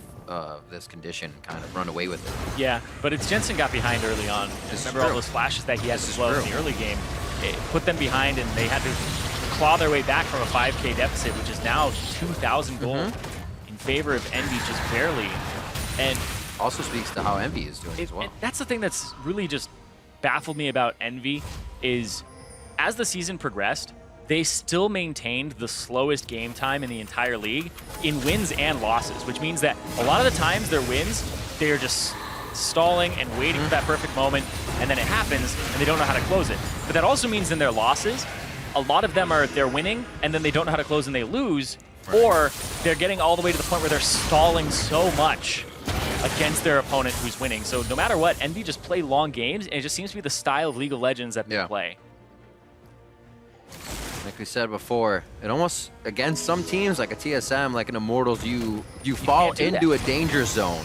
this condition, kind of run away with it. Yeah, but it's Jensen got behind early on. Remember all those flashes that he had as well in the early game. It put them behind, and they had to claw their way back from a 5K deficit, which is now 2,000 gold in favor of Envy, just barely. And also speaks to how Envy is doing as well. That's the thing that's really just baffled me about Envy is as the season progressed, they still maintained the slowest game time in the entire league in wins and losses, which means that a lot of the times their wins, they're just stalling and waiting for that perfect moment, and then it happens, and they don't know how to close it. But that also means in their losses, a lot of them they're winning, and then they don't know how to close and they lose, or they're getting all the way to the point where they're stalling so much against their opponent who's winning. So no matter what, Envy just play long games, and it just seems to be the style of League of Legends that they play. Like we said before, it almost, against some teams, like a TSM, like an Immortals, you fall into a danger zone.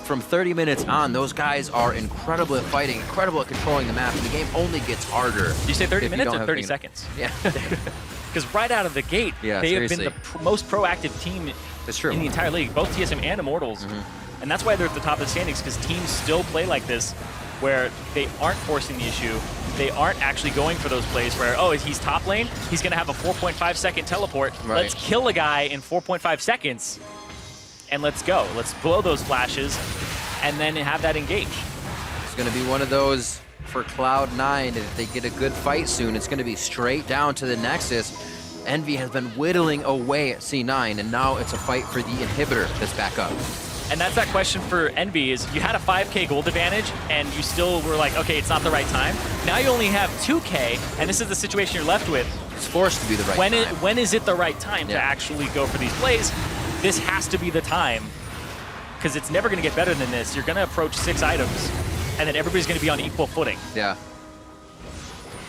From 30 minutes on, those guys are incredible at fighting, incredible at controlling the map, and the game only gets harder. Did you say 30 minutes or 30 seconds? Yeah. Because right out of the gate, they have been the most proactive team in the entire league, both TSM and Immortals. And that's why they're at the top of the standings, because teams still play like this, where they aren't forcing the issue. They aren't actually going for those plays where, oh, he's top lane, he's going to have a 4.5 second teleport. Right. Let's kill a guy in 4.5 seconds, and let's go. Let's blow those flashes, and then have that engage. It's going to be one of those for Cloud9. If they get a good fight soon, it's going to be straight down to the Nexus. Envy has been whittling away at C9, and now it's a fight for the inhibitor that's back up. And that's that question for Envy is you had a 5K gold advantage and you still were like, okay, it's not the right time. Now you only have 2K, and this is the situation you're left with. It's forced to be the right time. When is it the right time to actually go for these plays? This has to be the time, because it's never going to get better than this. You're going to approach 6 items, and then everybody's going to be on equal footing. Yeah.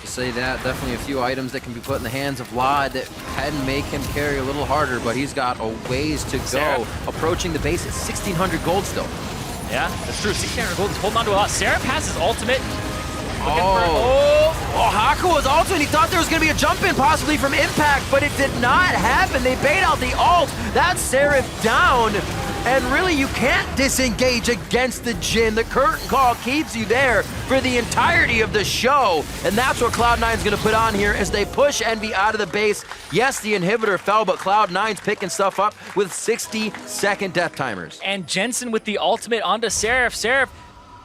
To say that, definitely a few items that can be put in the hands of Lod that can make him carry a little harder, but he's got a ways to go. Approaching the base at 1,600 gold still. Yeah, that's true. 1,600 gold is holding on to a lot. Seraph has his ultimate. Haku was ultimate. He thought there was going to be a jump in possibly from Impact, but it did not happen. They bait out the ult. That's Seraph down. And really, you can't disengage against the Jhin. The curtain call keeps you there for the entirety of the show. And that's what Cloud9's going to put on here as they push Envy out of the base. Yes, the inhibitor fell, but Cloud9's picking stuff up with 60-second death timers. And Jensen with the ultimate onto Seraph. Seraph,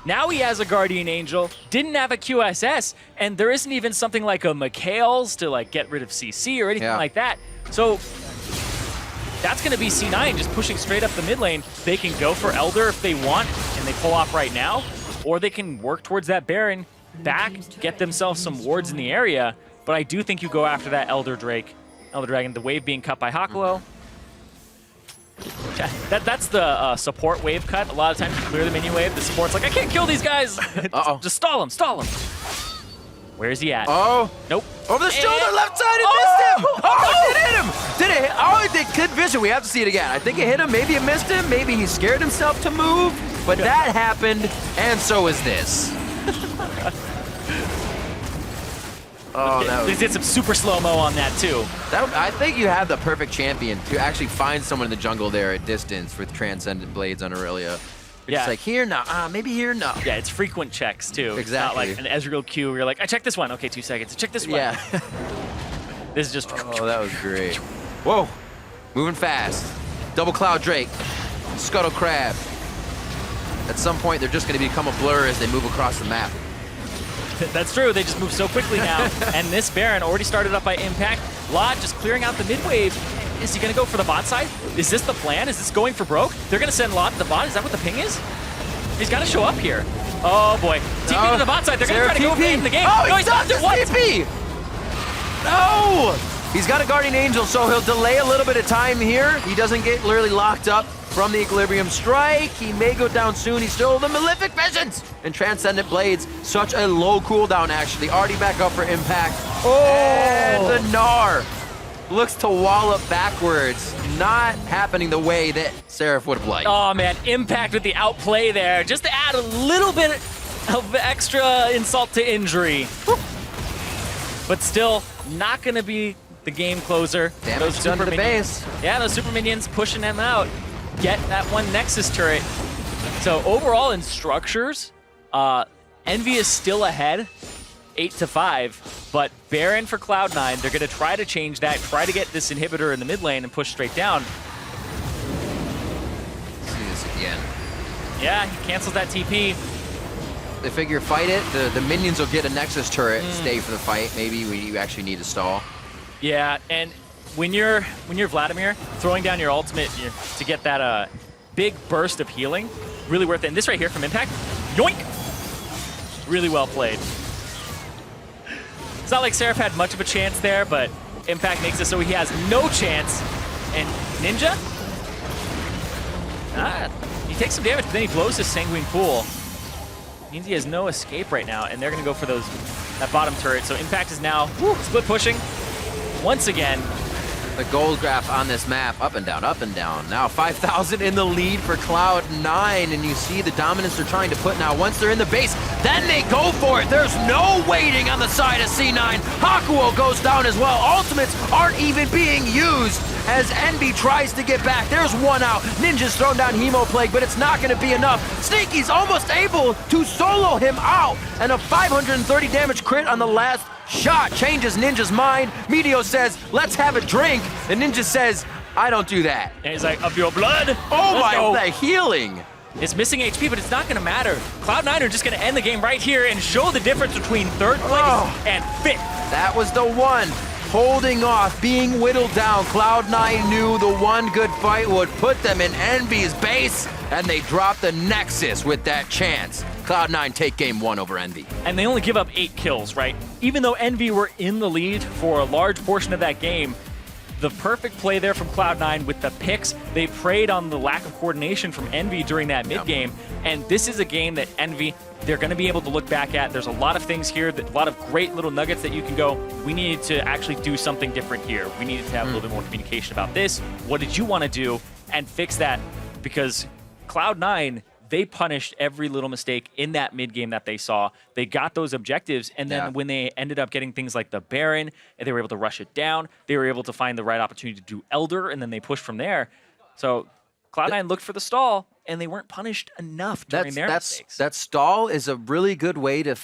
now he has a Guardian Angel, didn't have a QSS, and there isn't even something like a Mikhail's to like get rid of CC or anything like that. So that's going to be C9 just pushing straight up the mid lane. They can go for Elder if they want, and they pull off right now, or they can work towards that Baron, back, get themselves some wards in the area. But I do think you go after that Elder Dragon, the wave being cut by Hakuo. That's the support wave cut. A lot of times you clear the minion wave, the support's like, I can't kill these guys. Just stall him, stall him. Where is he at? Nope. Over the shoulder, left side, it missed him! Oh, it hit him! Did it hit? Oh, it did. Good vision. We have to see it again. I think it hit him. Maybe it missed him. Maybe he scared himself to move. But that happened, and so is this. They did some super slow-mo on that, too. I think you have the perfect champion to actually find someone in the jungle there at distance with Transcendent Blades on Aurelia. It's like, here, no. Maybe here, no. Yeah, it's frequent checks, too. Exactly. It's not like an Ezreal Q where you're like, I checked this one. Okay, 2 seconds. I checked this one. Yeah. This is just... Oh, that was great. Whoa. Moving fast. Double Cloud Drake. Scuttle Crab. At some point, they're just going to become a blur as they move across the map. That's true. They just move so quickly now. And this Baron already started up by Impact. Lod just clearing out the mid wave. Is he going to go for the bot side? Is this the plan? Is this going for broke? They're going to send Lod to the bot? Is that what the ping is? He's got to show up here. Oh, boy. TP to the bot side. They're going to try to go in the game. Oh, no, he's not. What? TP! No! He's got a Guardian Angel, so he'll delay a little bit of time here. He doesn't get literally locked up from the Equilibrium Strike. He may go down soon. He's still the Malefic Visions and Transcendent Blades. Such a low cooldown, actually. Already back up for Impact. And the Gnar looks to wallop backwards. Not happening the way that Seraph would have liked. Oh, man. Impact with the outplay there. Just to add a little bit of extra insult to injury. But still, not going to be the game closer. Damage done to the base. Yeah, those super minions pushing him out. Get that one Nexus turret. So overall in structures, Envy is still ahead, 8-5. But Baron for Cloud9, they're going to try to change that, try to get this inhibitor in the mid lane and push straight down. Let's see this again. Yeah, he cancels that TP. They figure fight it. The minions will get a Nexus turret, stay for the fight. Maybe you actually need to stall. Yeah, and when you're Vladimir, throwing down your ultimate to get that big burst of healing, really worth it. And this right here from Impact, yoink! Really well played. It's not like Seraph had much of a chance there, but Impact makes it so he has no chance. And Ninja, he takes some damage, but then he blows his Sanguine Pool. Means he has no escape right now, and they're going to go for that bottom turret. So Impact is now split pushing once again. The gold graph on this map, up and down, up and down. Now 5,000 in the lead for Cloud9, and you see the dominance they're trying to put now. Once they're in the base, then they go for it. There's no waiting on the side of C9. Hakuo goes down as well. Ultimates aren't even being used as Envy tries to get back. There's one out. Ninja's thrown down Hemoplague, but it's not going to be enough. Sneaky's almost able to solo him out, and a 530 damage crit on the last shot changes Ninja's mind. Meteor says, let's have a drink. And Ninja says, I don't do that. And he's like, of your blood. Oh my, the healing. It's missing HP, but it's not going to matter. Cloud9 are just going to end the game right here and show the difference between third place and fifth. That was the one. Holding off, being whittled down. Cloud9 knew the one good fight would put them in Envy's base, and they dropped the Nexus with that chance. Cloud9 take game 1 over Envy. And they only give up 8 kills, right? Even though Envy were in the lead for a large portion of that game, the perfect play there from Cloud9 with the picks. They preyed on the lack of coordination from Envy during that mid-game, and this is a game that Envy, they're going to be able to look back at. There's a lot of things here, a lot of great little nuggets that you can go, we needed to actually do something different here. We needed to have a little bit more communication about this. What did you want to do? And fix that, because Cloud9, they punished every little mistake in that mid game that they saw. They got those objectives, and then when they ended up getting things like the Baron, and they were able to rush it down, they were able to find the right opportunity to do Elder, and then they pushed from there. So Cloud9 looked for the stall, and they weren't punished enough during their mistakes. That stall is a really good way to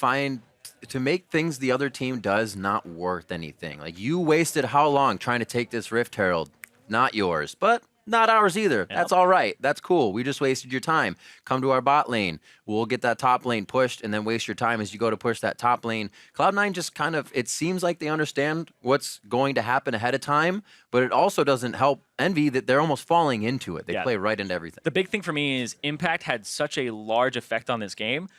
make things the other team does not worth anything. Like, you wasted how long trying to take this Rift Herald? Not yours, but not ours either. Yep. That's all right. That's cool. We just wasted your time. Come to our bot lane. We'll get that top lane pushed and then waste your time as you go to push that top lane. Cloud9 just kind of, it seems like they understand what's going to happen ahead of time, but it also doesn't help Envy that they're almost falling into it. They play right into everything. The big thing for me is Impact had such a large effect on this game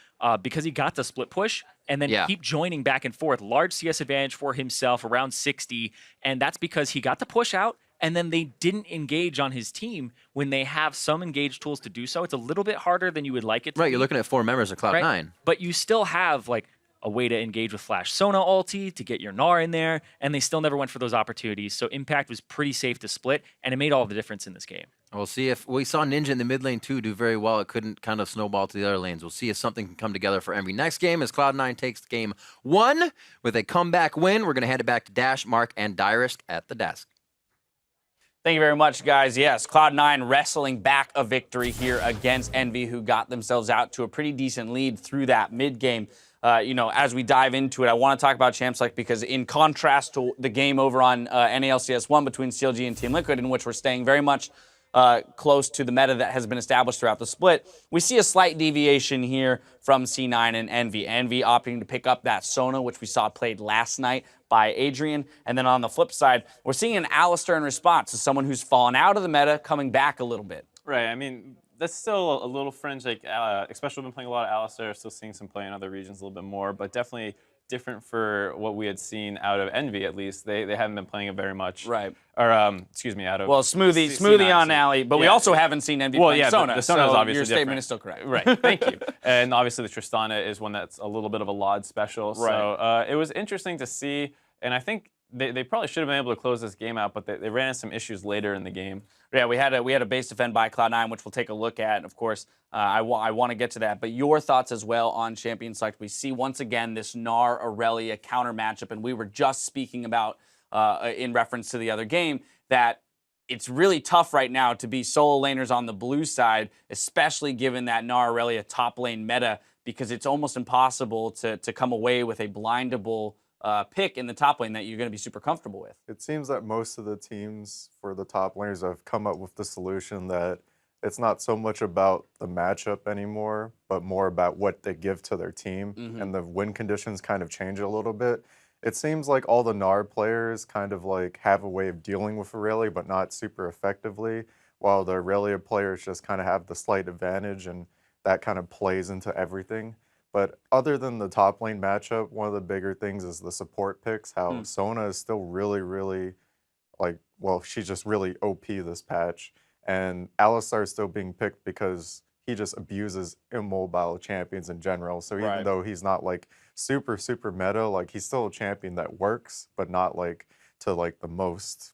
because he got the split push and then keep joining back and forth. Large CS advantage for himself, around 60, and that's because he got the push out, and then they didn't engage on his team when they have some engage tools to do so. It's a little bit harder than you would like it to be. You're looking at 4 members of Cloud9. Right? But you still have like a way to engage with Flash Sona ulti, to get your Gnar in there, and they still never went for those opportunities. So Impact was pretty safe to split, and it made all the difference in this game. We'll see if we saw Ninja in the mid lane too do very well. It couldn't kind of snowball to the other lanes. We'll see if something can come together for Envy. Next game as Cloud9 takes game 1 with a comeback win. We're going to hand it back to Dash, Mark, and Dyrist at the desk. Thank you very much, guys. Yes, Cloud9 wrestling back a victory here against Envy, who got themselves out to a pretty decent lead through that mid-game. As we dive into it, I want to talk about Champ Select because in contrast to the game over on NALCS1 between CLG and Team Liquid, in which we're staying very much close to the meta that has been established throughout the split, we see a slight deviation here from C9 and Envy. Envy opting to pick up that Sona, which we saw played last night by Adrian. And then on the flip side, we're seeing an Alistar in response to someone who's fallen out of the meta, coming back a little bit. Right, I mean, that's still a little fringe, like, especially been playing a lot of Alistar, still seeing some play in other regions a little bit more, but definitely different for what we had seen out of Envy, at least. They haven't been playing it very much. Right. Or, excuse me, out of... Well, Smoothie on Alley, but we also haven't seen Envy playing Sona. The Sona is obviously your statement different. is still correct. Right, thank you. And obviously the Tristana is one that's a little bit of a LOD special. Right. So it was interesting to see, and I think they probably should have been able to close this game out, but they ran into some issues later in the game. Yeah, we had a base defend by Cloud9, which we'll take a look at. Of course, I want to get to that. But your thoughts as well on Champion Select. We see once again this Gnar Aurelia counter matchup, and we were just speaking about in reference to the other game that it's really tough right now to be solo laners on the blue side, especially given that Gnar Aurelia top lane meta, because it's almost impossible to come away with a blindable pick in the top lane that you're going to be super comfortable with. It seems that most of the teams for the top laners have come up with the solution that it's not so much about the matchup anymore, but more about what they give to their team. And the win conditions kind of change a little bit. It seems like all the NAR players kind of like have a way of dealing with Aurelia, but not super effectively, while the Aurelia players just kind of have the slight advantage, and that kind of plays into everything. But other than the top lane matchup, one of the bigger things is the support picks, how Sona is still really, really well, she's just really OP this patch. And Alistar is still being picked because he just abuses immobile champions in general. So even though he's not like super, super meta, like he's still a champion that works, but not like to like the most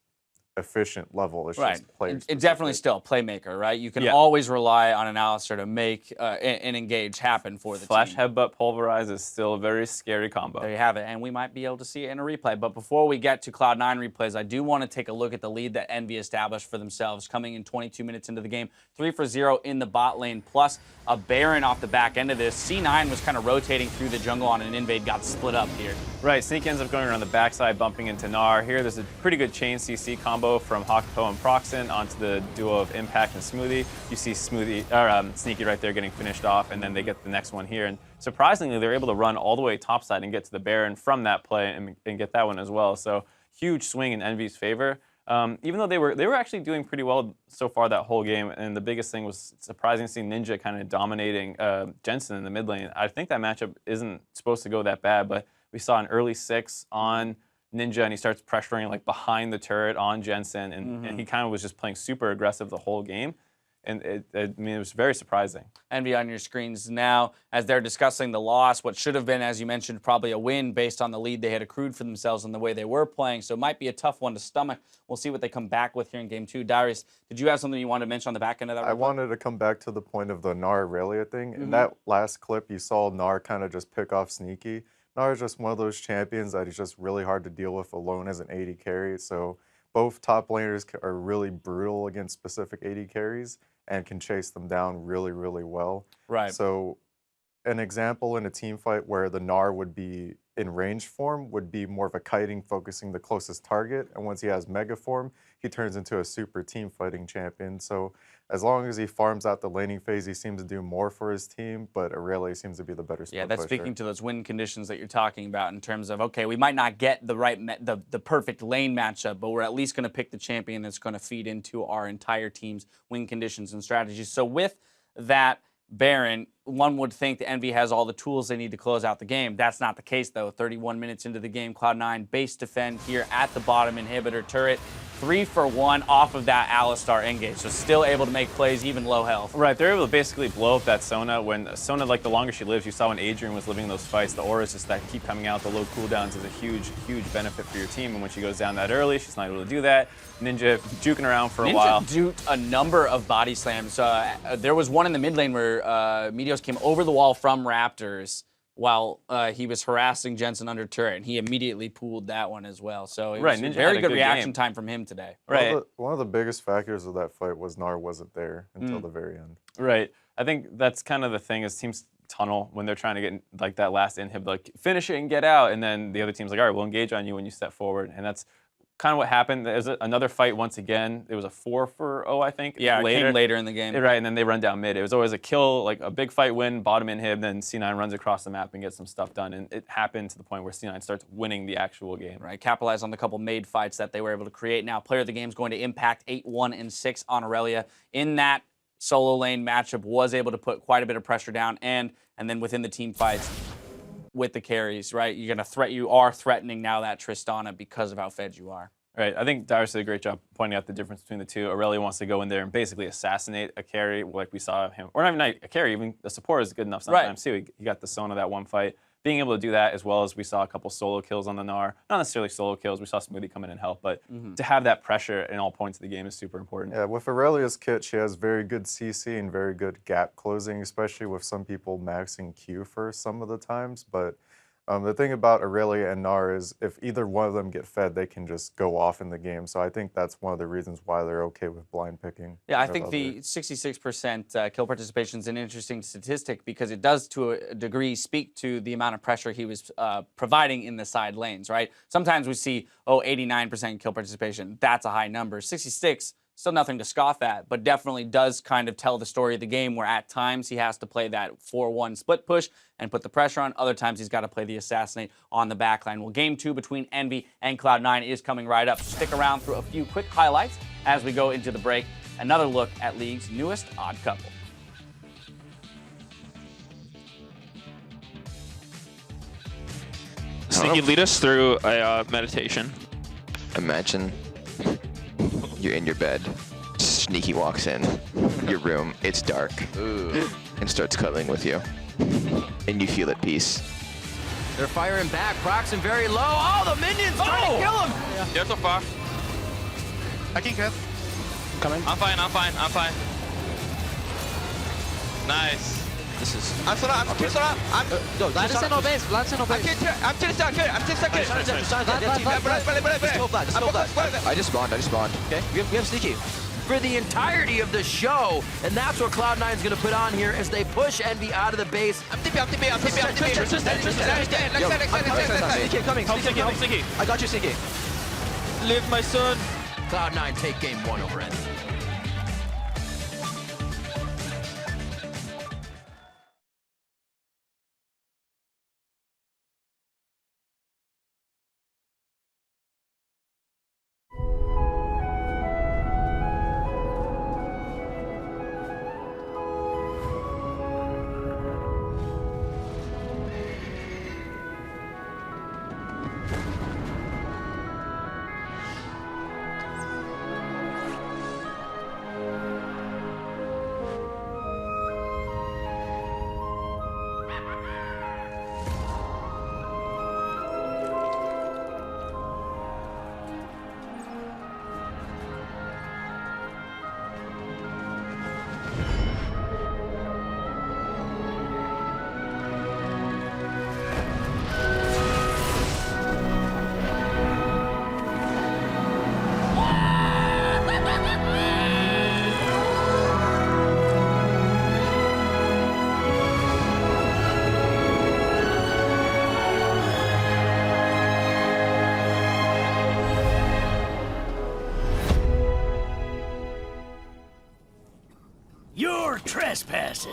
efficient level. It's just player It's definitely still a playmaker, right? You can always rely on an Alistar to make and engage happen for the Flash team. Headbutt Pulverize is still a very scary combo. There you have it, and we might be able to see it in a replay. But before we get to Cloud9 replays, I do want to take a look at the lead that Envy established for themselves coming in 22 minutes into the game. 3-for-0 in the bot lane, plus a Baron off the back end of this. C9 was kind of rotating through the jungle on an invade, got split up here. Right, Sneak ends up going around the backside, bumping into Gnar. Here, there's a pretty good chain CC combo from Hakuho and Proxen onto the duo of Impact and Smoothie. You see Sneaky right there getting finished off, and then they get the next one here. And surprisingly, they're able to run all the way topside and get to the Baron from that play and get that one as well. So huge swing in Envy's favor. Even though they were actually doing pretty well so far that whole game, and the biggest thing was surprising to see Ninja kind of dominating Jensen in the mid lane. I think that matchup isn't supposed to go that bad, but we saw an early 6 on Ninja, and he starts pressuring like behind the turret on Jensen, and he kind of was just playing super aggressive the whole game. And it was very surprising. Envy on your screens now as they're discussing the loss, what should have been, as you mentioned, probably a win based on the lead they had accrued for themselves and the way they were playing. So it might be a tough one to stomach. We'll see what they come back with here in game 2. Darius, did you have something you wanted to mention on the back end of that? I wanted to come back to the point of the Gnar Aurelia thing. In that last clip, you saw Gnar kind of just pick off Sneaky. Gnar is just one of those champions that is just really hard to deal with alone as an AD carry. So both top laners are really brutal against specific AD carries and can chase them down really, really well. Right. So an example in a team fight where the Gnar would be in range form would be more of a kiting, focusing the closest target. And once he has mega form, he turns into a super team fighting champion. So as long as he farms out the laning phase, he seems to do more for his team, but Aurelia seems to be the better split that's pusher. speaking to those win conditions that you're talking about in terms of, okay, we might not get the right, the perfect lane matchup, but we're at least going to pick the champion that's going to feed into our entire team's win conditions and strategies. So with that Baron, one would think the Envy has all the tools they need to close out the game. That's not the case, though. 31 minutes into the game, Cloud9 base defend here at the bottom inhibitor turret. 3-for-1 off of that Alistar engage, so still able to make plays even low health. Right, they're able to basically blow up that Sona. When Sona, like the longer she lives, you saw when Adrian was living those fights, the auras just that keep coming out, the low cooldowns is a huge, huge benefit for your team. And when she goes down that early, she's not able to do that. Ninja juking around for a while. Ninja duked a number of body slams. There was one in the mid lane where Meteos came over the wall from Raptors while he was harassing Jensen under turret, and he immediately pulled that one as well. So it was a very good reaction time from him today. Right. One of the biggest factors of that fight was Gnar wasn't there until the very end. Right. I think that's kind of the thing is teams tunnel when they're trying to get like that last inhib, like finish it and get out, and then the other team's like, all right, we'll engage on you when you step forward, and that's kind of what happened. There's another fight once again. It was a 4-for-0, I think. Yeah, it came later in the game. Right, and then they run down mid. It was always a kill, like a big fight win, bottom inhib, then C9 runs across the map and gets some stuff done. And it happened to the point where C9 starts winning the actual game. Right, capitalize on the couple made fights that they were able to create. Now, player of the game is going to impact 8-1-6 on Aurelia. In that solo lane matchup, was able to put quite a bit of pressure down, and then within the team fights with the carries, right? You are threatening now that Tristana because of how fed you are. Right, I think Darius did a great job pointing out the difference between the two. Aurelia wants to go in there and basically assassinate a carry, like we saw him, or not even a carry, even the support is good enough sometimes too. He got the Sona that one fight. Being able to do that, as well as we saw a couple solo kills on the Gnar. Not necessarily solo kills, we saw Smoothie come in and help, but to have that pressure in all points of the game is super important. Yeah, with Aurelia's kit, she has very good CC and very good gap closing, especially with some people maxing Q first some of the times, but the thing about Aurelia and Gnar is if either one of them get fed, they can just go off in the game. So I think that's one of the reasons why they're okay with blind picking. Yeah, I think the 66% kill participation is an interesting statistic because it does, to a degree, speak to the amount of pressure he was providing in the side lanes, right? Sometimes we see, 89% kill participation. That's a high number. 66 Still nothing to scoff at, but definitely does kind of tell the story of the game where at times he has to play that 4-1 split push and put the pressure on. Other times he's got to play the assassinate on the backline. Well, game 2 between Envy and Cloud9 is coming right up. Stick around for a few quick highlights as we go into the break. Another look at League's newest odd couple. Sneaky, lead us through a meditation. Imagine you're in your bed. Sneaky walks in your room. It's dark. And starts cuddling with you. And you feel at peace. They're firing back. Proxim very low. Oh, the minions trying to kill him. Yeah, so far. I can cut. I'm fine. Nice. This is. I'm still up. Lance no base. I'm still stuck. I just spawned. Okay. We have Sneaky. For the entirety of the show, and that's what Cloud9's going to put on here as they push Envy out of the base. Sneaky coming. Help Sneaky. I got you, Sneaky. Live, my son. Cloud9 take game 1 over Envy. You're trespassing.